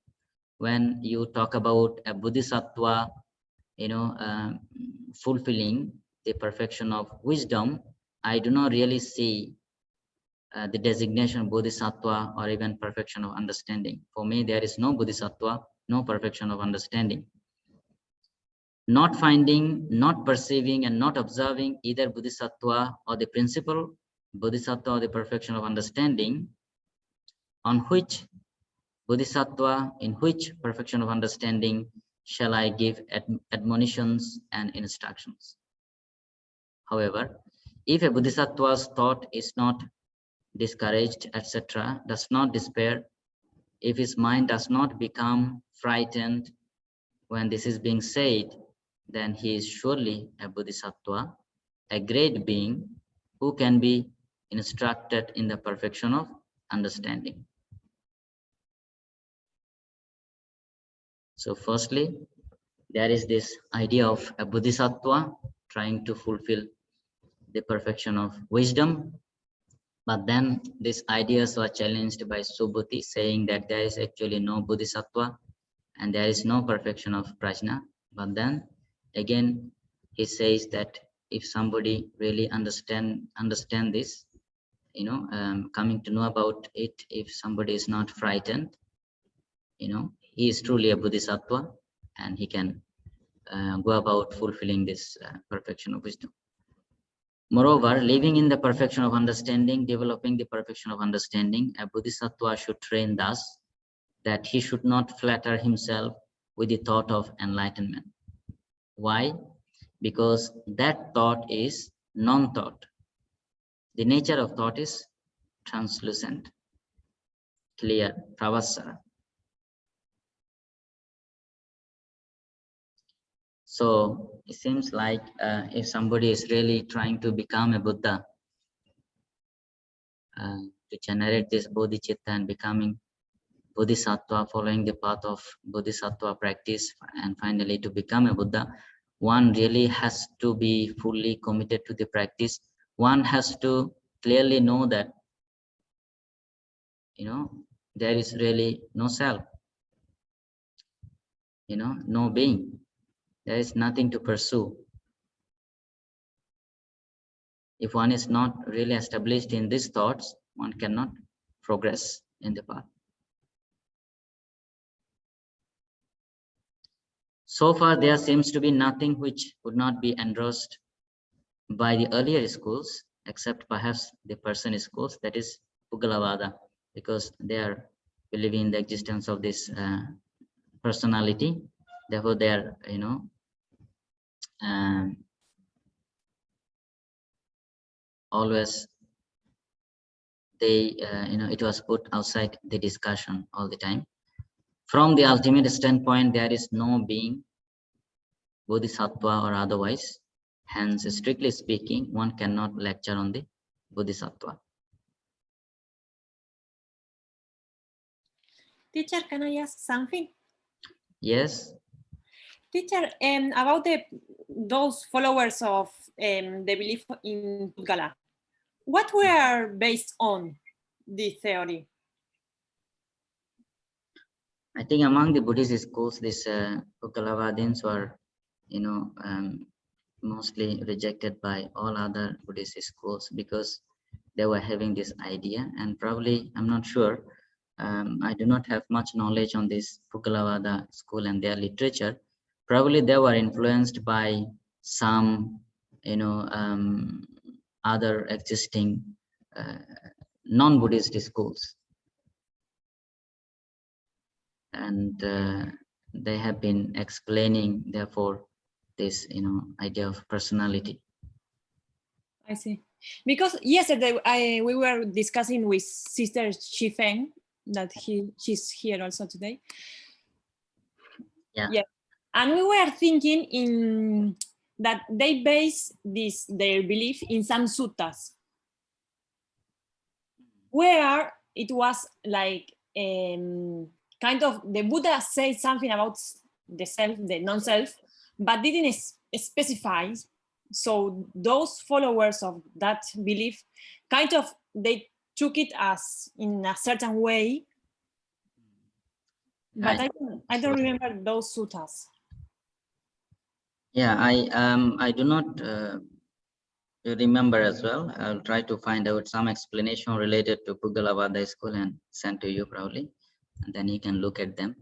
when you talk about a bodhisattva, fulfilling the perfection of wisdom, I do not really see the designation bodhisattva or even perfection of understanding. For me, there is no bodhisattva, no perfection of understanding. Not finding, not perceiving, and not observing either bodhisattva or the principle bodhisattva or the perfection of understanding, on which bodhisattva, in which perfection of understanding shall I give admonitions and instructions? However, if a bodhisattva's thought is not discouraged, etc., does not despair, if his mind does not become frightened when this is being said, then he is surely a bodhisattva, a great being who can be instructed in the perfection of understanding. So firstly, there is this idea of a bodhisattva trying to fulfill the perfection of wisdom. But then these ideas were challenged by Subhuti, saying that there is actually no bodhisattva and there is no perfection of prajna. But then again, he says that if somebody really understand this, coming to know about it, if somebody is not frightened, he is truly a bodhisattva and he can go about fulfilling this perfection of wisdom. Moreover, living in the perfection of understanding, developing the perfection of understanding, a bodhisattva should train thus that he should not flatter himself with the thought of enlightenment. Why? Because that thought is non-thought. The nature of thought is translucent, clear, pravasara. So it seems like if somebody is really trying to become a Buddha, to generate this bodhicitta and becoming bodhisattva, following the path of bodhisattva practice, and finally to become a Buddha, one really has to be fully committed to the practice. One has to clearly know that, there is really no self, no being. There is nothing to pursue. If one is not really established in these thoughts, one cannot progress in the path. So far, there seems to be nothing which would not be endorsed by the earlier schools, except perhaps the Persian schools, that is Pugalavada, because they are believing in the existence of this personality. Therefore, they are, always they, it was put outside the discussion all the time. From the ultimate standpoint, there is no being, bodhisattva or otherwise. Hence, strictly speaking, one cannot lecture on the bodhisattva. Teacher, can I ask something? Yes. Teacher, about those followers of the belief in Pudgala, what were based on this theory? I think among the Buddhist schools, these Puggalavadins were, mostly rejected by all other Buddhist schools because they were having this idea, and probably, I'm not sure, I do not have much knowledge on this Pugalavada school and their literature. Probably they were influenced by some, other existing non-Buddhist schools. And they have been explaining, therefore, this, idea of personality. I see. Because yesterday we were discussing with Sister Shifeng, that she's here also today. Yeah. Yeah. And we were thinking in that they base their belief in some suttas, where it was like kind of the Buddha said something about the self, the non-self, but didn't specify. So those followers of that belief kind of they took it as in a certain way, but I don't remember those suttas. Yeah, I do not remember as well. I'll try to find out some explanation related to Pugalavada school and send to you probably, and then you can look at them.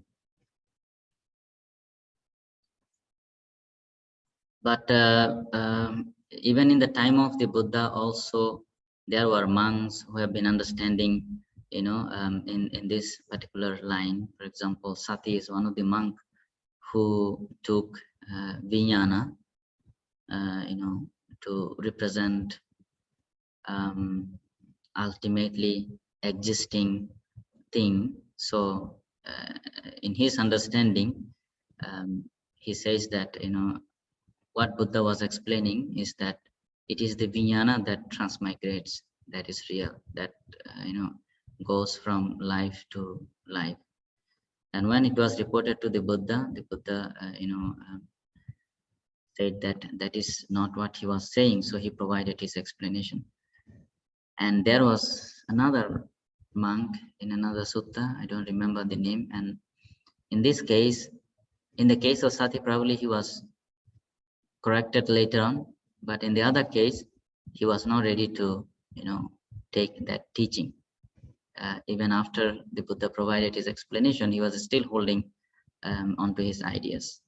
But even in the time of the Buddha also, there were monks who have been understanding, in this particular line. For example, Sati is one of the monk who took Vijnana, to represent ultimately existing thing. So in his understanding, he says that, what Buddha was explaining is that it is the Vijnana that transmigrates, that is real, that goes from life to life. And when it was reported to the Buddha said that that is not what he was saying, so he provided his explanation. And there was another monk in another sutta, I don't remember the name, and in this case, in the case of Sati, probably he was corrected later on, but in the other case, he was not ready to, take that teaching. Even after the Buddha provided his explanation, he was still holding onto his ideas.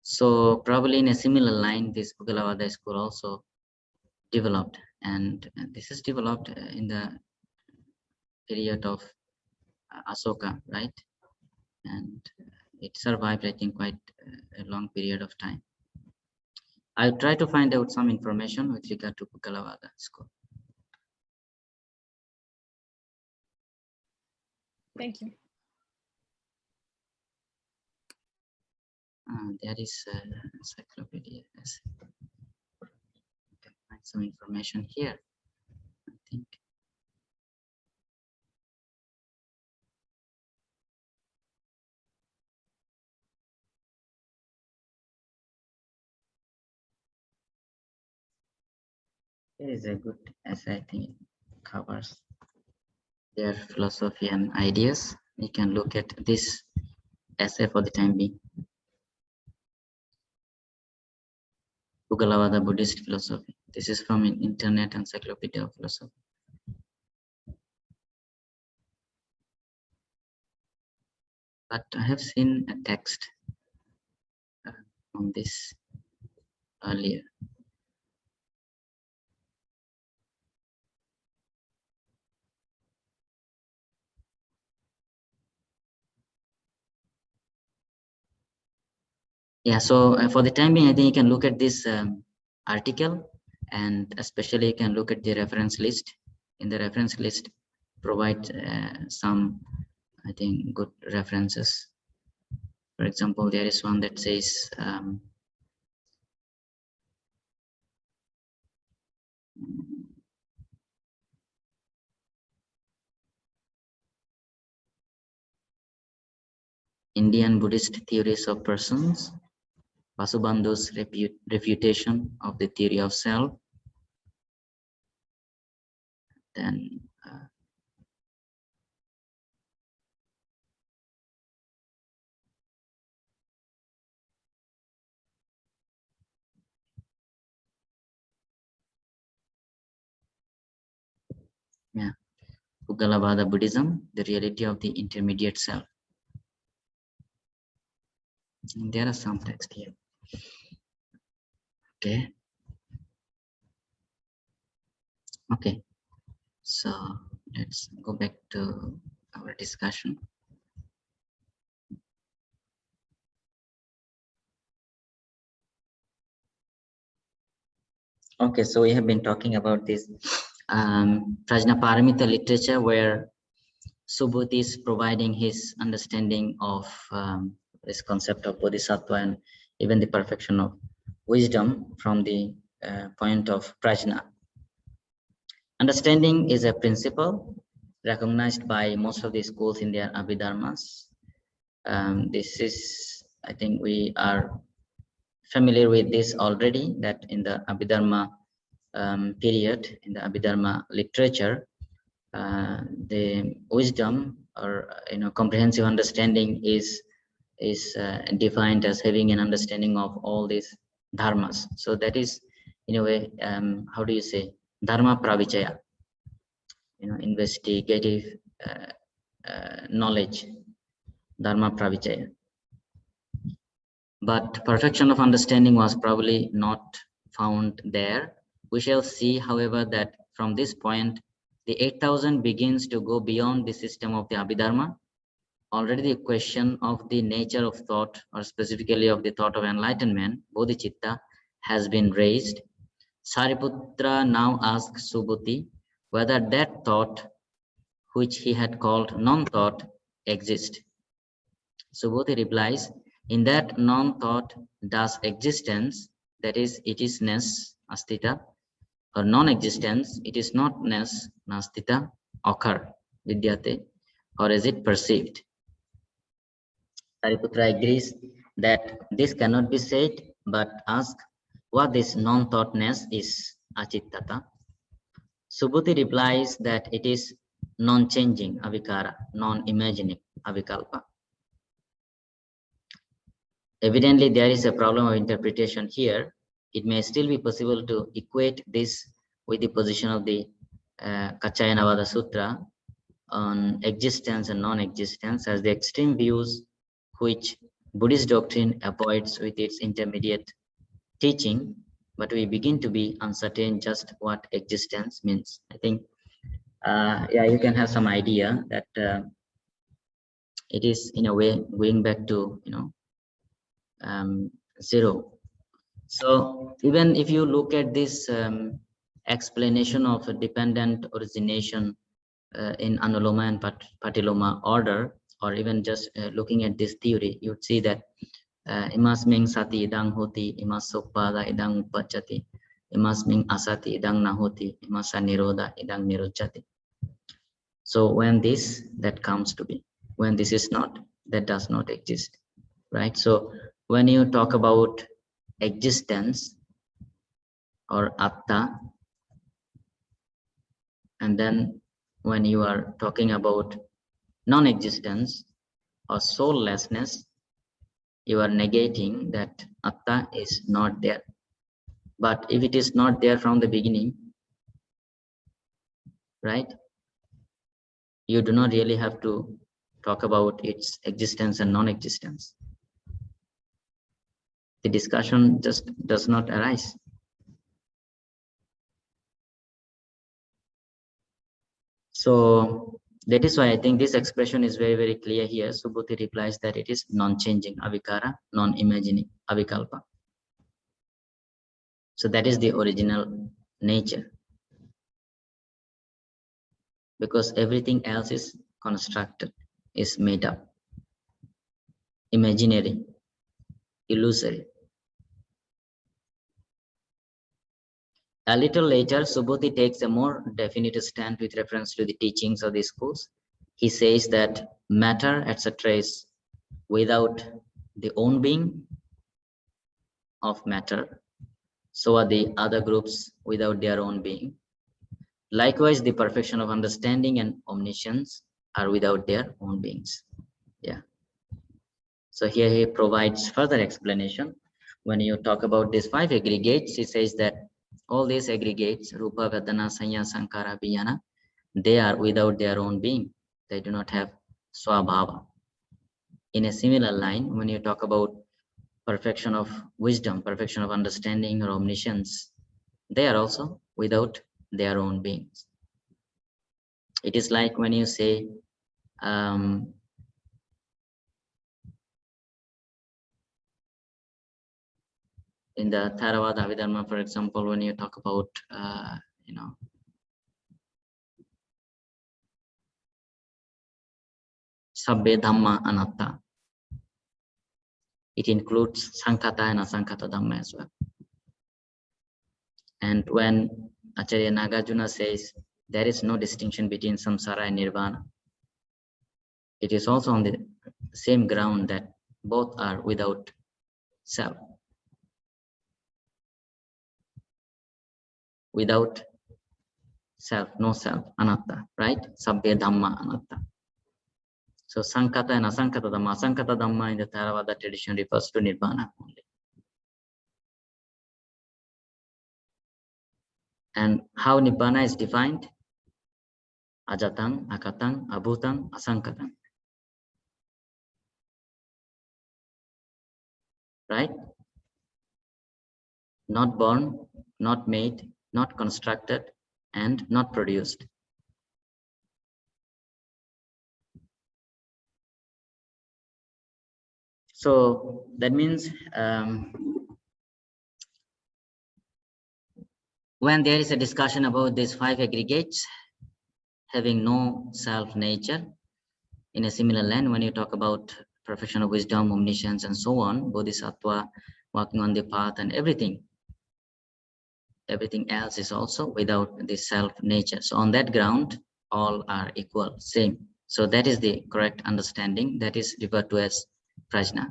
So probably in a similar line, this Pugalavada school also developed, and this is developed in the period of Asoka, right? And it survived, I think, quite a long period of time. I'll try to find out some information with regard to Pugalavada school. Thank you. There is encyclopedia. Yes. I can find some information here, I think. It is a good essay. I think it covers their philosophy and ideas. You can look at this essay for the time being. Pugalavada Buddhist philosophy. This is from an Internet Encyclopedia of Philosophy. But I have seen a text on this earlier. Yeah, so for the time being, I think you can look at this article, and especially you can look at the reference list. In the reference list, provide some, I think, good references. For example, there is one that says, Indian Buddhist theories of persons, Vasubandhu's refutation of the theory of self, then Yeah. Ugalavada Buddhism, the reality of the intermediate self. And there are some text here. Okay. Okay. So let's go back to our discussion. Okay, so we have been talking about this Prajnaparamita literature, where Subhuti is providing his understanding of this concept of bodhisattva and even the perfection of wisdom from the point of prajna. Understanding is a principle recognized by most of the schools in their abhidharmas. This is, I think we are familiar with this already, that in the abhidharma period, in the abhidharma literature, the wisdom or comprehensive understanding is defined as having an understanding of all these dharmas. So that is, in a way, how do you say, dharma pravichaya, investigative knowledge, dharma pravichaya. But perfection of understanding was probably not found there. We shall see, however, that from this point the 8000 begins to go beyond the system of the abhidharma. Already the question of the nature of thought, or specifically of the thought of enlightenment, bodhicitta, has been raised. Sariputra now asks Subhuti whether that thought, which he had called non-thought, exists. Subhuti replies, in that non-thought does existence, that is, it isness, astita, or non-existence, it is notness, nastita, occur, vidyate, or is it perceived? Sariputra agrees that this cannot be said, but asks what this non-thoughtness is, achittata. Subhuti replies that it is non-changing, avikara, non-imagining, avikalpa. Evidently, there is a problem of interpretation here. It may still be possible to equate this with the position of the Kachayanavada Sutra on existence and non-existence as the extreme views which Buddhist doctrine avoids with its intermediate teaching, but we begin to be uncertain just what existence means. I think, yeah, you can have some idea that it is in a way going back to, zero. So even if you look at this explanation of a dependent origination in Anuloma and Patiloma order, or even just looking at this theory, you'd see that imasming sati idang hoti, imas sopada idang upachati, imasming asati idang nahoti, imasa niroda idang nirochati. So when this, that comes to be. When this is not, that does not exist, right? So when you talk about existence or atta, and then when you are talking about non-existence or soullessness, you are negating that atta is not there. But if it is not there from the beginning, right, you do not really have to talk about its existence and non-existence. The discussion just does not arise. So that is why I think this expression is very, very clear here. Subhuti replies that it is non-changing, avikara, non-imagining, avikalpa. So that is the original nature, because everything else is constructed, is made up, imaginary, illusory. A little later, Subhuti takes a more definite stand with reference to the teachings of the schools. He says that matter, etc., is without the own being of matter. So are the other groups without their own being. Likewise, the perfection of understanding and omniscience are without their own beings. Yeah. So here he provides further explanation. When you talk about these 5 aggregates, he says that all these aggregates, Rupa, Vedana, Sanya, Sankara, Vijnana, they are without their own being. They do not have swabhava. In a similar line, when you talk about perfection of wisdom, perfection of understanding or omniscience, they are also without their own beings. It is like when you say, in the Theravada Abhidharma, for example, when you talk about, Sabbe Dhamma Anatta, it includes Sankata and Asankata Dhamma as well. And when Acharya Nagarjuna says there is no distinction between samsara and nirvana, it is also on the same ground that both are without self. Without self, no self, anatta, right? Sabbe Dhamma Anatta. So Sankata and Asankata Dhamma. Asankata Dhamma in the Theravada tradition refers to nirvana only. And how Nibbana is defined? Ajatang, Akatang, Abhutang, Asankatang. Right? Not born, not made, not constructed, and not produced. So that means when there is a discussion about these 5 aggregates having no self-nature, in a similar line, when you talk about perfection of wisdom, omniscience, and so on, bodhisattva, walking on the path, and everything else is also without the self-nature. So on that ground, all are equal, same. So that is the correct understanding. That is referred to as prajna.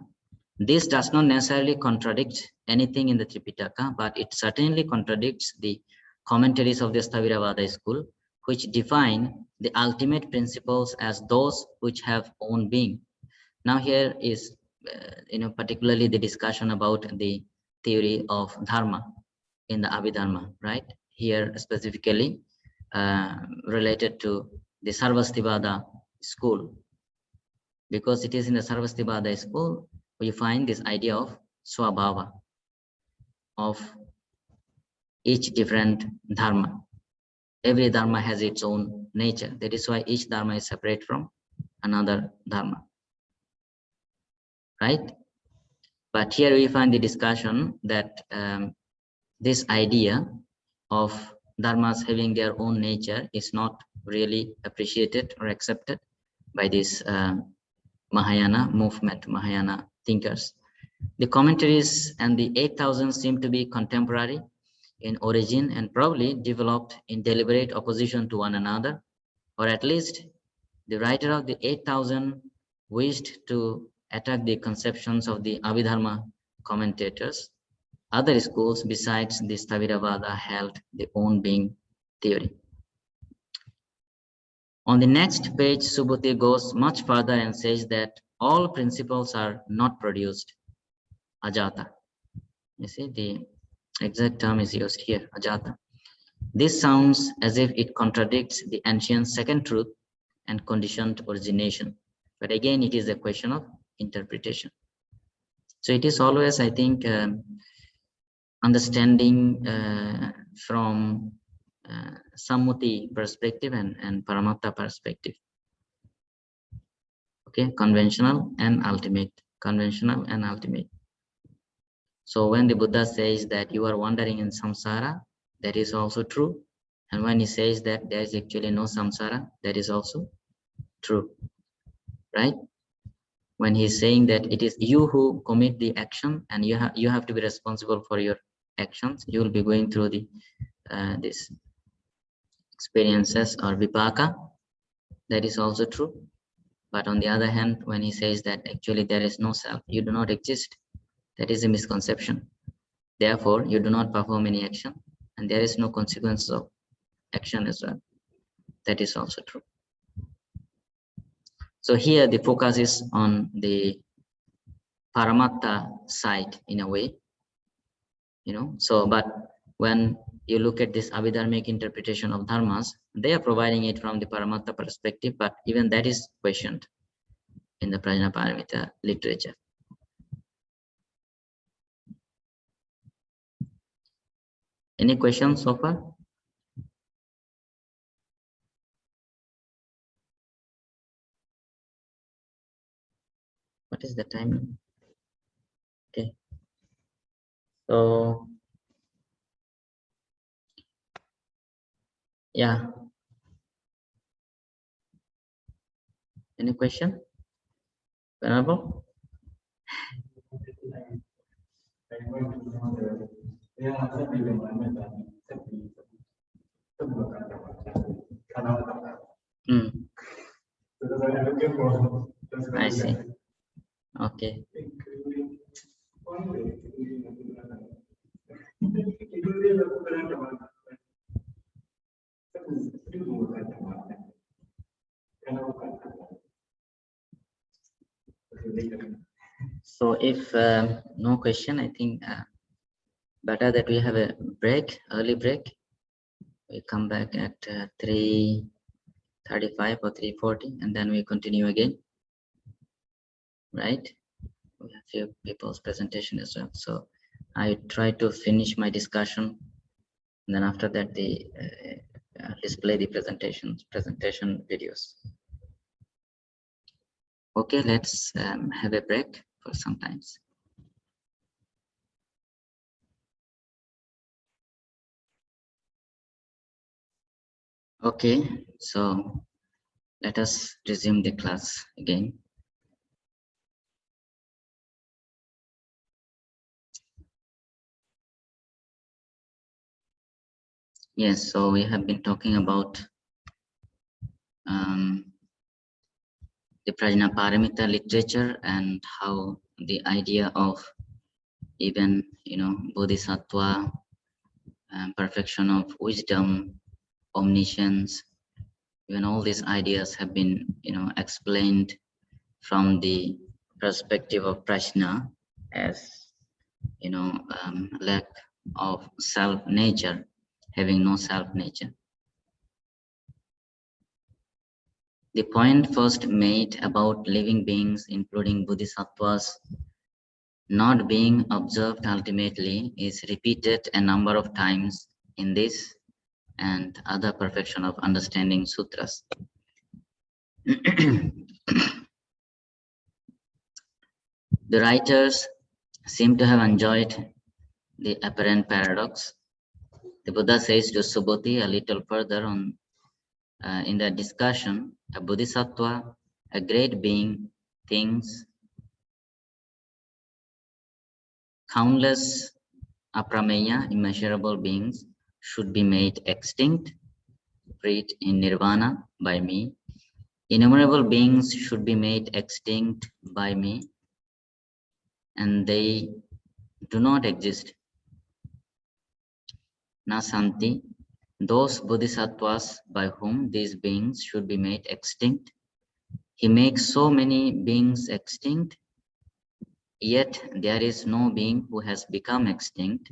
This does not necessarily contradict anything in the Tripitaka, but it certainly contradicts the commentaries of the Sthaviravada school, which define the ultimate principles as those which have own being. Now here is, particularly the discussion about the theory of dharma in the Abhidharma, right? Here specifically related to the Sarvastivada school, because it is in the Sarvastivada school we find this idea of swabhava, of each different dharma. Every dharma has its own nature. That is why each dharma is separate from another dharma, right? But here we find the discussion that this idea of dharmas having their own nature is not really appreciated or accepted by this Mahayana movement, Mahayana thinkers. The commentaries and the 8,000 seem to be contemporary in origin and probably developed in deliberate opposition to one another, or at least the writer of the 8,000 wished to attack the conceptions of the Abhidharma commentators. Other schools besides the Sthaviravada held the own being theory. On the next page, Subhuti goes much further and says that all principles are not produced, ajata. You see, the exact term is used here, ajata. This sounds as if it contradicts the ancient second truth and conditioned origination. But again, it is a question of interpretation. So it is always, I think, understanding from Sammuti perspective and Paramatta perspective. Okay, conventional and ultimate, conventional and ultimate. So when the Buddha says that you are wandering in samsara, that is also true. And when he says that there is actually no samsara, that is also true, right? When he's saying that it is you who commit the action and you have to be responsible for your actions, you will be going through the this experiences or vipaka, that is also true. But on the other hand, when he says that actually there is no self, you do not exist, that is a misconception. Therefore, you do not perform any action and there is no consequence of action as well. That is also true. So here the focus is on the Paramatta side in a way, so but when you look at this abhidharmic interpretation of dharmas, they are providing it from the Paramattha perspective, but even that is questioned in the Prajnaparamita literature. Any questions so far? What is the time? Okay. So, yeah. Any question? Venerable? Hmm. I see. Okay. So if no question, I think better that we have a break, early break. We come back at 3:35 or 3:40, and then we continue again. Right? We have few people's presentation as well. So I try to finish my discussion, and then after that the display the presentation videos. Okay, let's have a break for some times. Okay, so let us resume the class again. Yes, so we have been talking about the Prajnaparamita literature and how the idea of even, Bodhisattva, perfection of wisdom, omniscience, even all these ideas have been, explained from the perspective of Prajna as, lack of self nature, having no self nature. The point first made about living beings, including bodhisattvas, not being observed ultimately is repeated a number of times in this and other perfection of understanding sutras. The writers seem to have enjoyed the apparent paradox. The Buddha says to Subhuti a little further on in the discussion, a bodhisattva, a great being, thinks countless aprameya, immeasurable beings, should be made extinct, freed in nirvana by me. Innumerable beings should be made extinct by me, and they do not exist. Nasanti, those bodhisattvas by whom these beings should be made extinct. He makes so many beings extinct, yet there is no being who has become extinct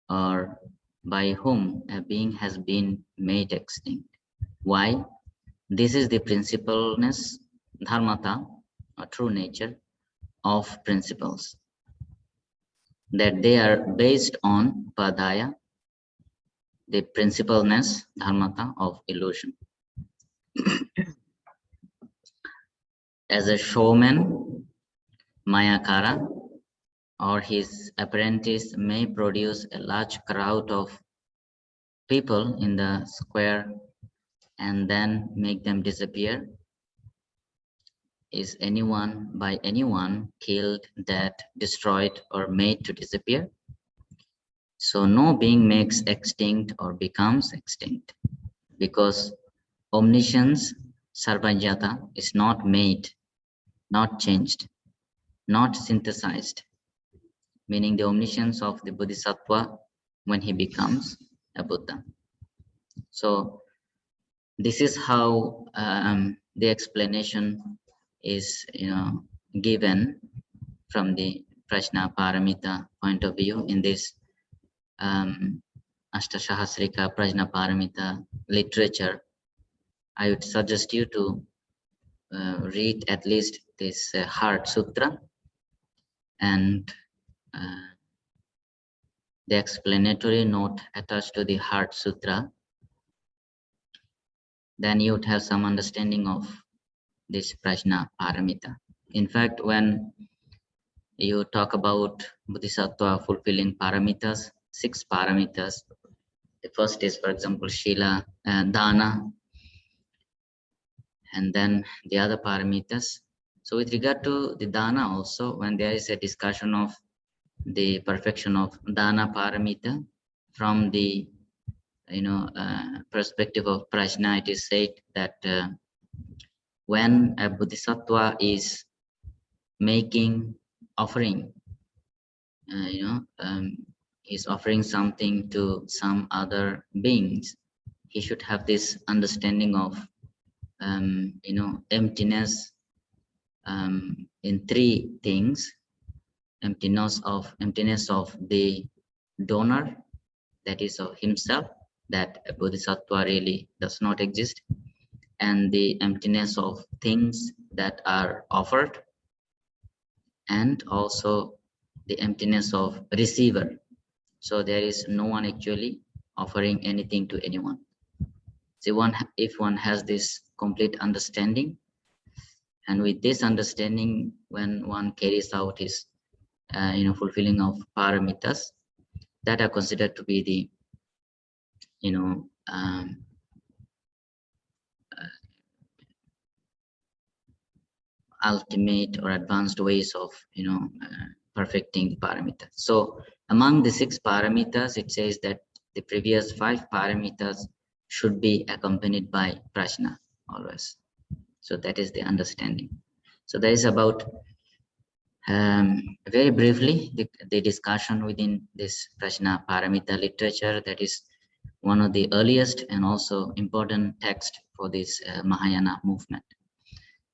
or by whom a being has been made extinct. Why? This is the principalness, dharmata, or true nature of principles, that they are based on padaya, the principalness, dharmata of illusion. As a showman, Mayakara, or his apprentice may produce a large crowd of people in the square and then make them disappear. Is anyone by anyone killed, dead, destroyed, or made to disappear? So no being makes extinct or becomes extinct, because omniscience, sarvajata, is not made, not changed, not synthesized, meaning the omniscience of the bodhisattva when he becomes a Buddha. So this is how the explanation is, given from the Prajnaparamita point of view in this Astasahasrika Prajnaparamita literature, I would suggest you to read at least this Heart Sutra and the explanatory note attached to the Heart Sutra. Then you would have some understanding of this Prajna Paramita. In fact, when you talk about Bodhisattva fulfilling paramitas, 6 paramitas, the first is, for example, Shila, Dana, and then the other paramitas. So with regard to the Dana also, when there is a discussion of the perfection of Dana paramita from the perspective of Prajna, it is said that when a Bodhisattva is making offering, is offering something to some other beings, he should have this understanding of emptiness in 3 things: emptiness of the donor, that is of himself, that a Bodhisattva really does not exist, and the emptiness of things that are offered, and also the emptiness of receiver. So there is no one actually offering anything to anyone. So if one has this complete understanding, and with this understanding, when one carries out his fulfilling of paramitas that are considered to be the ultimate or advanced ways of perfecting the parameters. So among the 6 parameters, it says that the previous 5 parameters should be accompanied by prajna always. So that is the understanding. So that is about very briefly the discussion within this prajna paramita literature. That is one of the earliest and also important text for this Mahayana movement.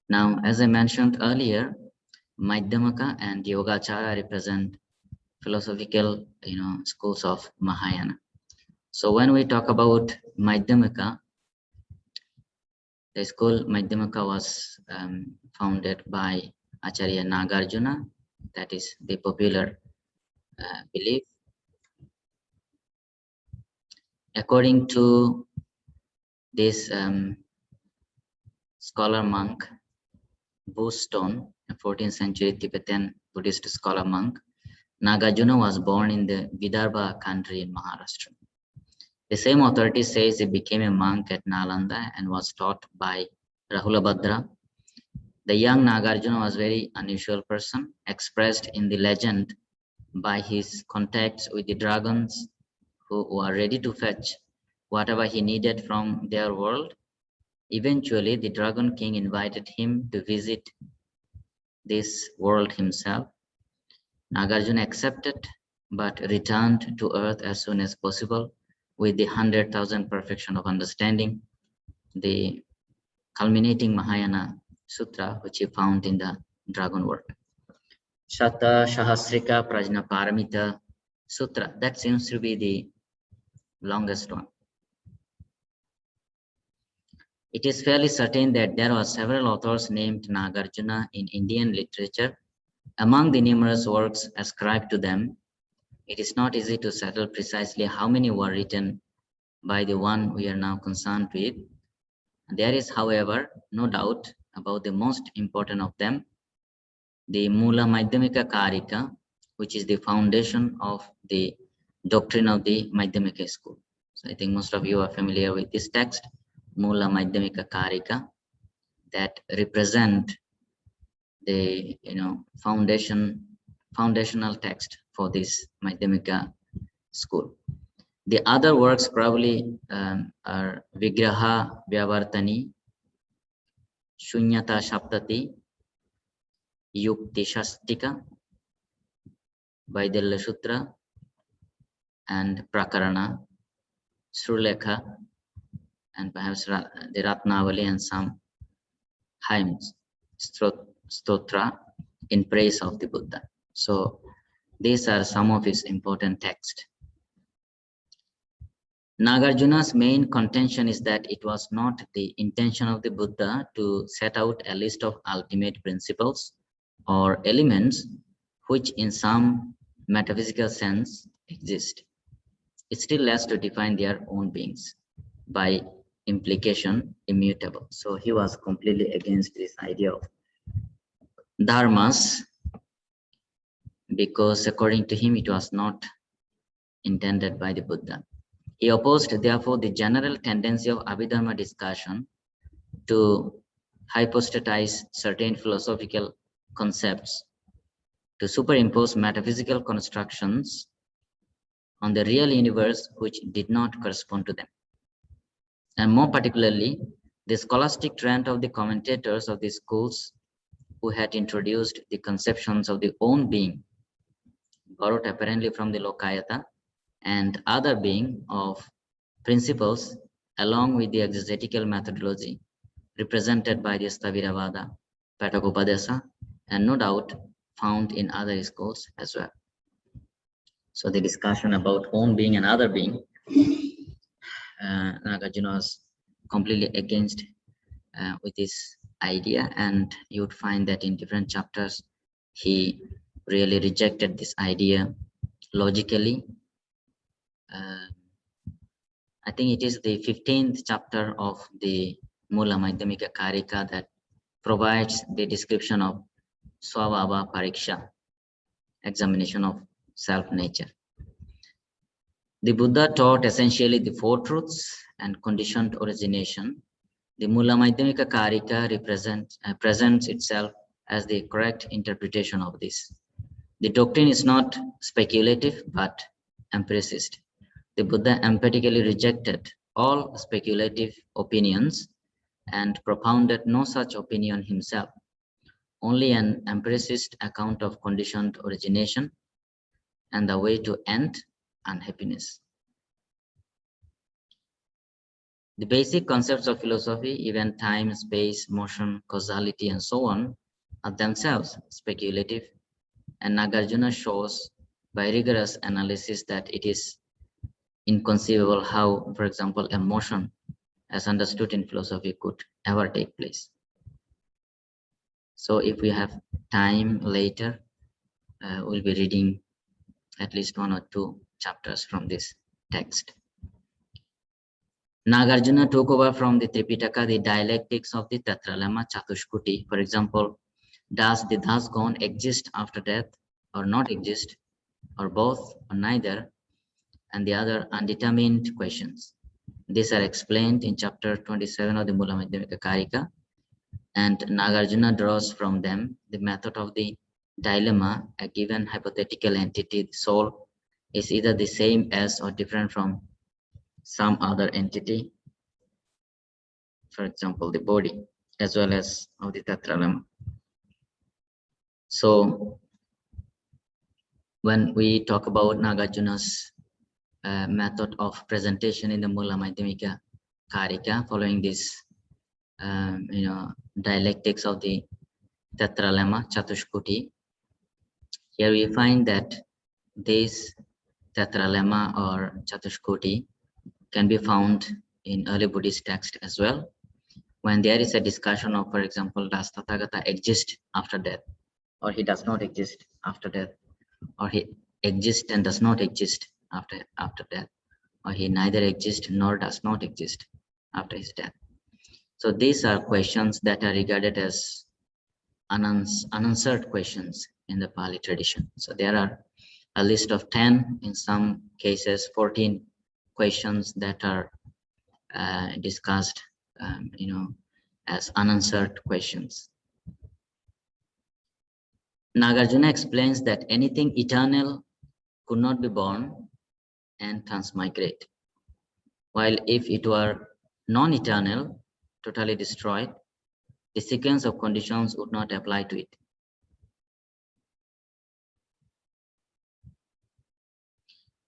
Now, as I mentioned earlier, Madhyamaka and Yogacara represent philosophical, schools of Mahayana. So when we talk about Madhyamaka, the school Madhyamaka was founded by Acharya Nagarjuna. That is the popular belief. According to this scholar monk Bustone, a 14th century Tibetan Buddhist scholar monk, Nagarjuna was born in the Vidarbha country in Maharashtra. The same authority says he became a monk at Nalanda and was taught by Rahulabhadra. The young Nagarjuna was a very unusual person, expressed in the legend by his contacts with the dragons who were ready to fetch whatever he needed from their world. Eventually, the Dragon King invited him to visit this world himself. Nagarjuna accepted, but returned to earth as soon as possible with the 100,000 perfection of understanding, the culminating Mahayana Sutra, which he found in the Dragon world. Shata Sahasrika Prajna Paramita Sutra, that seems to be the longest one. It is fairly certain that there are several authors named Nagarjuna in Indian literature. Among the numerous works ascribed to them, it is not easy to settle precisely how many were written by the one we are now concerned with. There is, however, no doubt about the most important of them, the Mula Madhyamika Karika, which is the foundation of the doctrine of the Madhyamika school. So I think most of you are familiar with this text, Mula Madhyamika Karika, that represent the foundational text for this Madhyamika school. The other works probably are Vigraha Vyavartani, Shunyata Shaptati, Yukti Shastika, Vaidalya Sutra, and Prakarana, Srulekha, and perhaps the Ratnavali and some hymns, stotra in praise of the Buddha. So these are some of his important texts. Nagarjuna's main contention is that it was not the intention of the Buddha to set out a list of ultimate principles or elements which in some metaphysical sense exist. It still has to define their own beings, by implication immutable. So he was completely against this idea of dharmas, because according to him it was not intended by the Buddha. He opposed, therefore, the general tendency of Abhidharma discussion to hypostatize certain philosophical concepts, to superimpose metaphysical constructions on the real universe which did not correspond to them. And more particularly, the scholastic trend of the commentators of these schools who had introduced the conceptions of the own being, borrowed apparently from the Lokayata, and other being of principles along with the exegetical methodology represented by the Staviravada, Patakopadesa, and no doubt found in other schools as well. So the discussion about own being and other being, Nagarjuna was completely against with this idea, and you would find that in different chapters he really rejected this idea logically. I think it is the 15th chapter of the Mula Madhyamika Karika that provides the description of Swabhava Pariksha, examination of self-nature. The Buddha taught essentially the four truths and conditioned origination. The Mula Madhyamika Karika presents itself as the correct interpretation of this. The doctrine is not speculative but empiricist. The Buddha emphatically rejected all speculative opinions and propounded no such opinion himself, only an empiricist account of conditioned origination and the way to end unhappiness. The basic concepts of philosophy, even time, space, motion, causality, and so on, are themselves speculative, and Nagarjuna shows by rigorous analysis that it is inconceivable how, for example, emotion as understood in philosophy could ever take place. So if we have time later, we'll be reading at least one or two chapters from this text. Nagarjuna took over from the Tripitaka the dialectics of the Tatralemma Chatushkuti. For example, does the thus gone exist after death or not exist, or both or neither, and the other undetermined questions. These are explained in chapter 27 of the Mula Madhyamika Karika, and Nagarjuna draws from them the method of the dilemma. A given hypothetical entity, the soul, is either the same as or different from some other entity, for example, the body, as well as of the Tatralemma. So when we talk about Nagarjuna's method of presentation in the Mula Madhyamika Karika, following this dialectics of the Tatralemma Chatushkuti, here we find that this Tatralemma or Chatushkuti can be found in early Buddhist text as well. When there is a discussion of, for example, does Tathagata exist after death, or he does not exist after death, or he exists and does not exist after death, or he neither exists nor does not exist after his death. So these are questions that are regarded as unanswered questions in the Pali tradition. So there are a list of 10, in some cases 14 questions that are discussed as unanswered questions. Nagarjuna explains that anything eternal could not be born and transmigrate, while if it were non-eternal, totally destroyed, the sequence of conditions would not apply to it.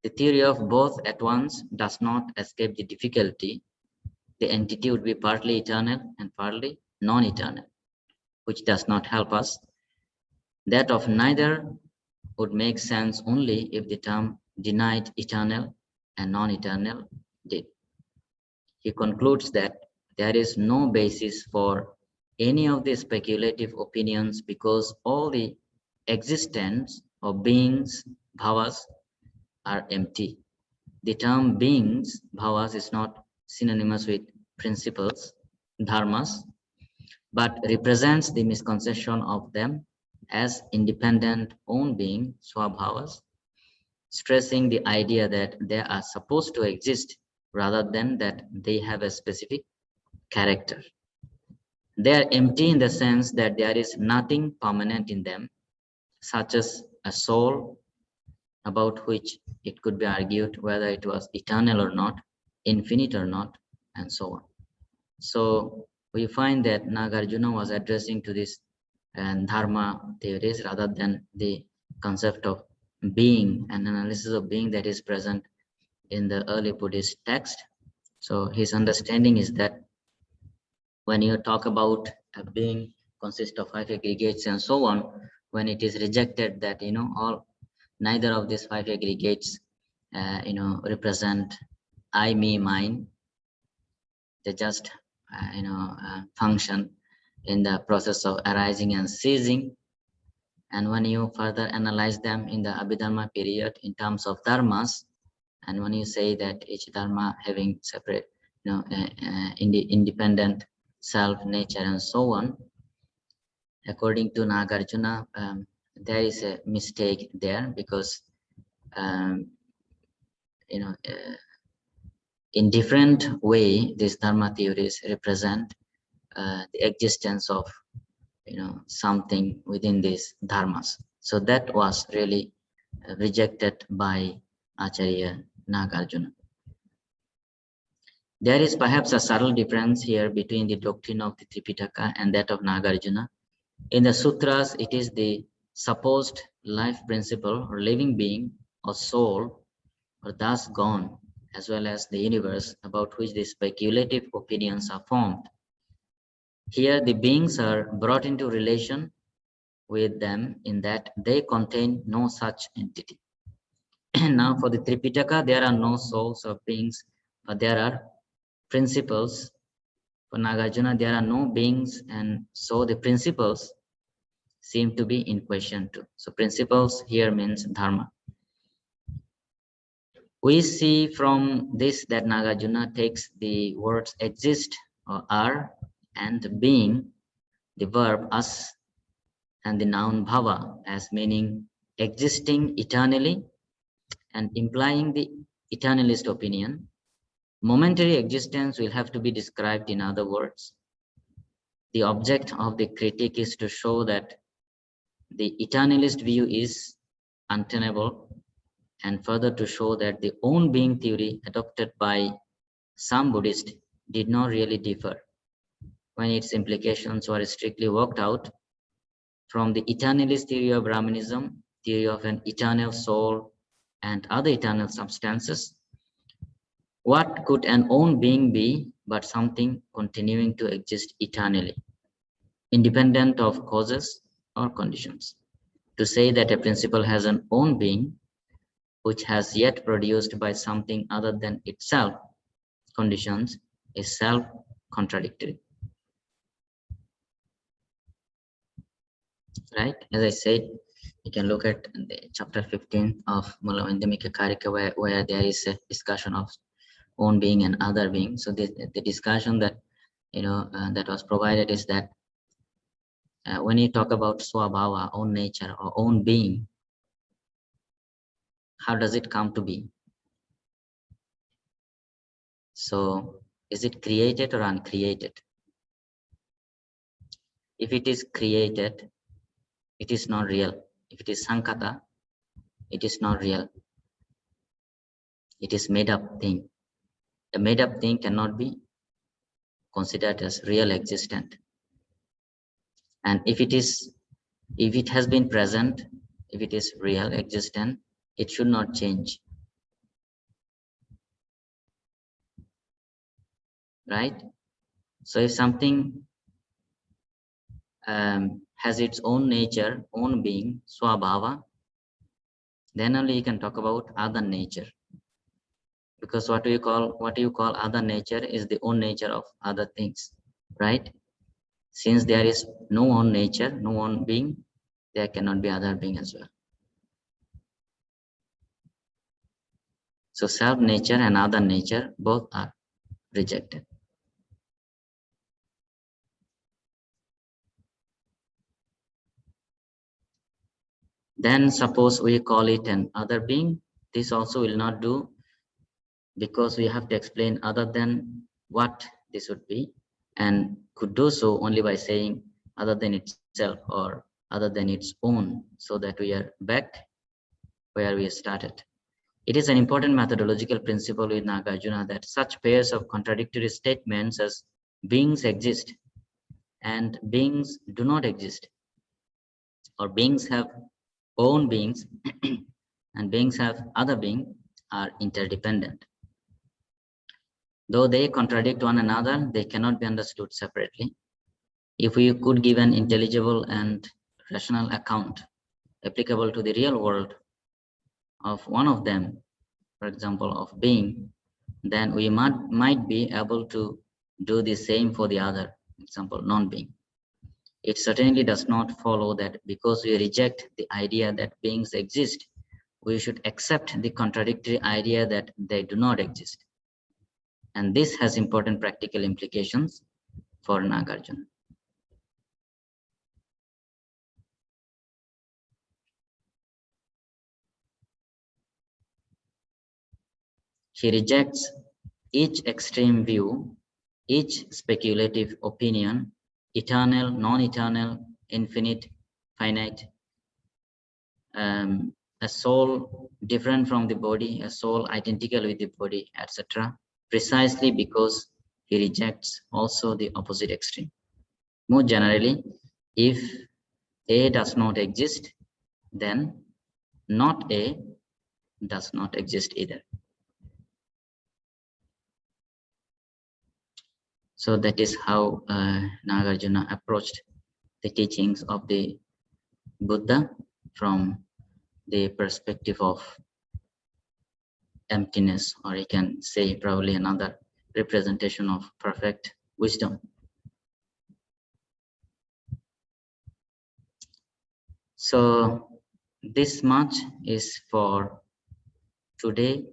The theory of both at once does not escape the difficulty. The entity would be partly eternal and partly non-eternal, which does not help us. That of neither would make sense only if the term denied eternal and non-eternal did. He concludes that there is no basis for any of the speculative opinions because all the existence of beings, bhavas, are empty. The term beings, bhavas, is not synonymous with principles, dharmas, but represents the misconception of them as independent own being, swabhavas, stressing the idea that they are supposed to exist rather than that they have a specific character. They are empty in the sense that there is nothing permanent in them, such as a soul, about which it could be argued whether it was eternal or not, infinite or not, and so on. So we find that Nagarjuna was addressing to this dharma theories rather than the concept of being and analysis of being that is present in the early Buddhist text. So his understanding is that when you talk about a being consists of 5 aggregates and so on, when it is rejected that all neither of these 5 aggregates represent I, me, mine, they just function in the process of arising and ceasing. And when you further analyze them in the Abhidharma period in terms of dharmas, and when you say that each dharma having separate independent self, nature, and so on, according to Nagarjuna, there is a mistake there because in different way these dharma theories represent the existence of something within these dharmas. So that was really rejected by Acharya Nagarjuna. There is perhaps a subtle difference here between the doctrine of the Tripitaka and that of Nagarjuna. In the sutras, it is the supposed life principle or living being or soul or thus gone, as well as the universe about which the speculative opinions are formed. Here, the beings are brought into relation with them in that they contain no such entity. Now, for the Tripitaka, there are no souls or beings, but there are principles. For Nagarjuna, there are no beings, and so the principles seem to be in question too. So principles here means dharma. We see from this that Nagarjuna takes the words exist or are and being, the verb as, and the noun bhava as meaning existing eternally and implying the eternalist opinion. Momentary existence will have to be described in other words. The object of the critique is to show that the eternalist view is untenable, and further to show that the own being theory adopted by some Buddhists did not really differ when its implications were strictly worked out from the eternalist theory of Brahmanism, theory of an eternal soul and other eternal substances. What could an own being be but something continuing to exist eternally, independent of causes or conditions? To say that a principle has an own being which has yet produced by something other than itself conditions is self-contradictory. Right? As I said, you can look at the chapter 15 of Mula Vandamika Karika where there is a discussion of own being and other being. So the discussion that that was provided is that when you talk about swabhava, own nature or own being, how does it come to be? So is it created or uncreated? If it is created, it is not real. If it is sankata, it is not real. It is made up thing. A made up thing cannot be considered as real existent. And if it has been present, if it is real existent, it should not change. Right? So if something has its own nature, own being, swabhava, then only you can talk about other nature. because what you call other nature is the own nature of other things, right? Since there is no own nature, no own being, there cannot be other being as well. So self nature and other nature both are rejected. Then suppose we call it an other being. This also will not do, because we have to explain other than what this would be, and could do so only by saying other than itself or other than its own, so that we are back where we started. It is an important methodological principle with Nagarjuna that such pairs of contradictory statements as beings exist and beings do not exist, or beings have own beings and beings have other being, are interdependent. Though they contradict one another, they cannot be understood separately. If we could give an intelligible and rational account applicable to the real world of one of them, for example, of being, then we might be able to do the same for the other, example, non-being. It certainly does not follow that because we reject the idea that beings exist, we should accept the contradictory idea that they do not exist. And this has important practical implications for Nagarjuna. He rejects each extreme view, each speculative opinion, eternal, non-eternal, infinite, finite, a soul different from the body, a soul identical with the body, etc., precisely because he rejects also the opposite extreme. More generally, if A does not exist, then not A does not exist either. So that is how Nagarjuna approached the teachings of the Buddha from the perspective of emptiness, or you can say probably another representation of perfect wisdom. So this much is for today,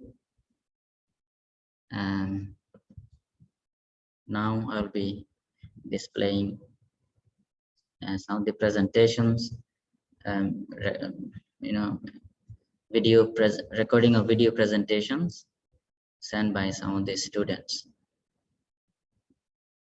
and now I'll be displaying some of the presentations, recording of video presentations sent by some of the students.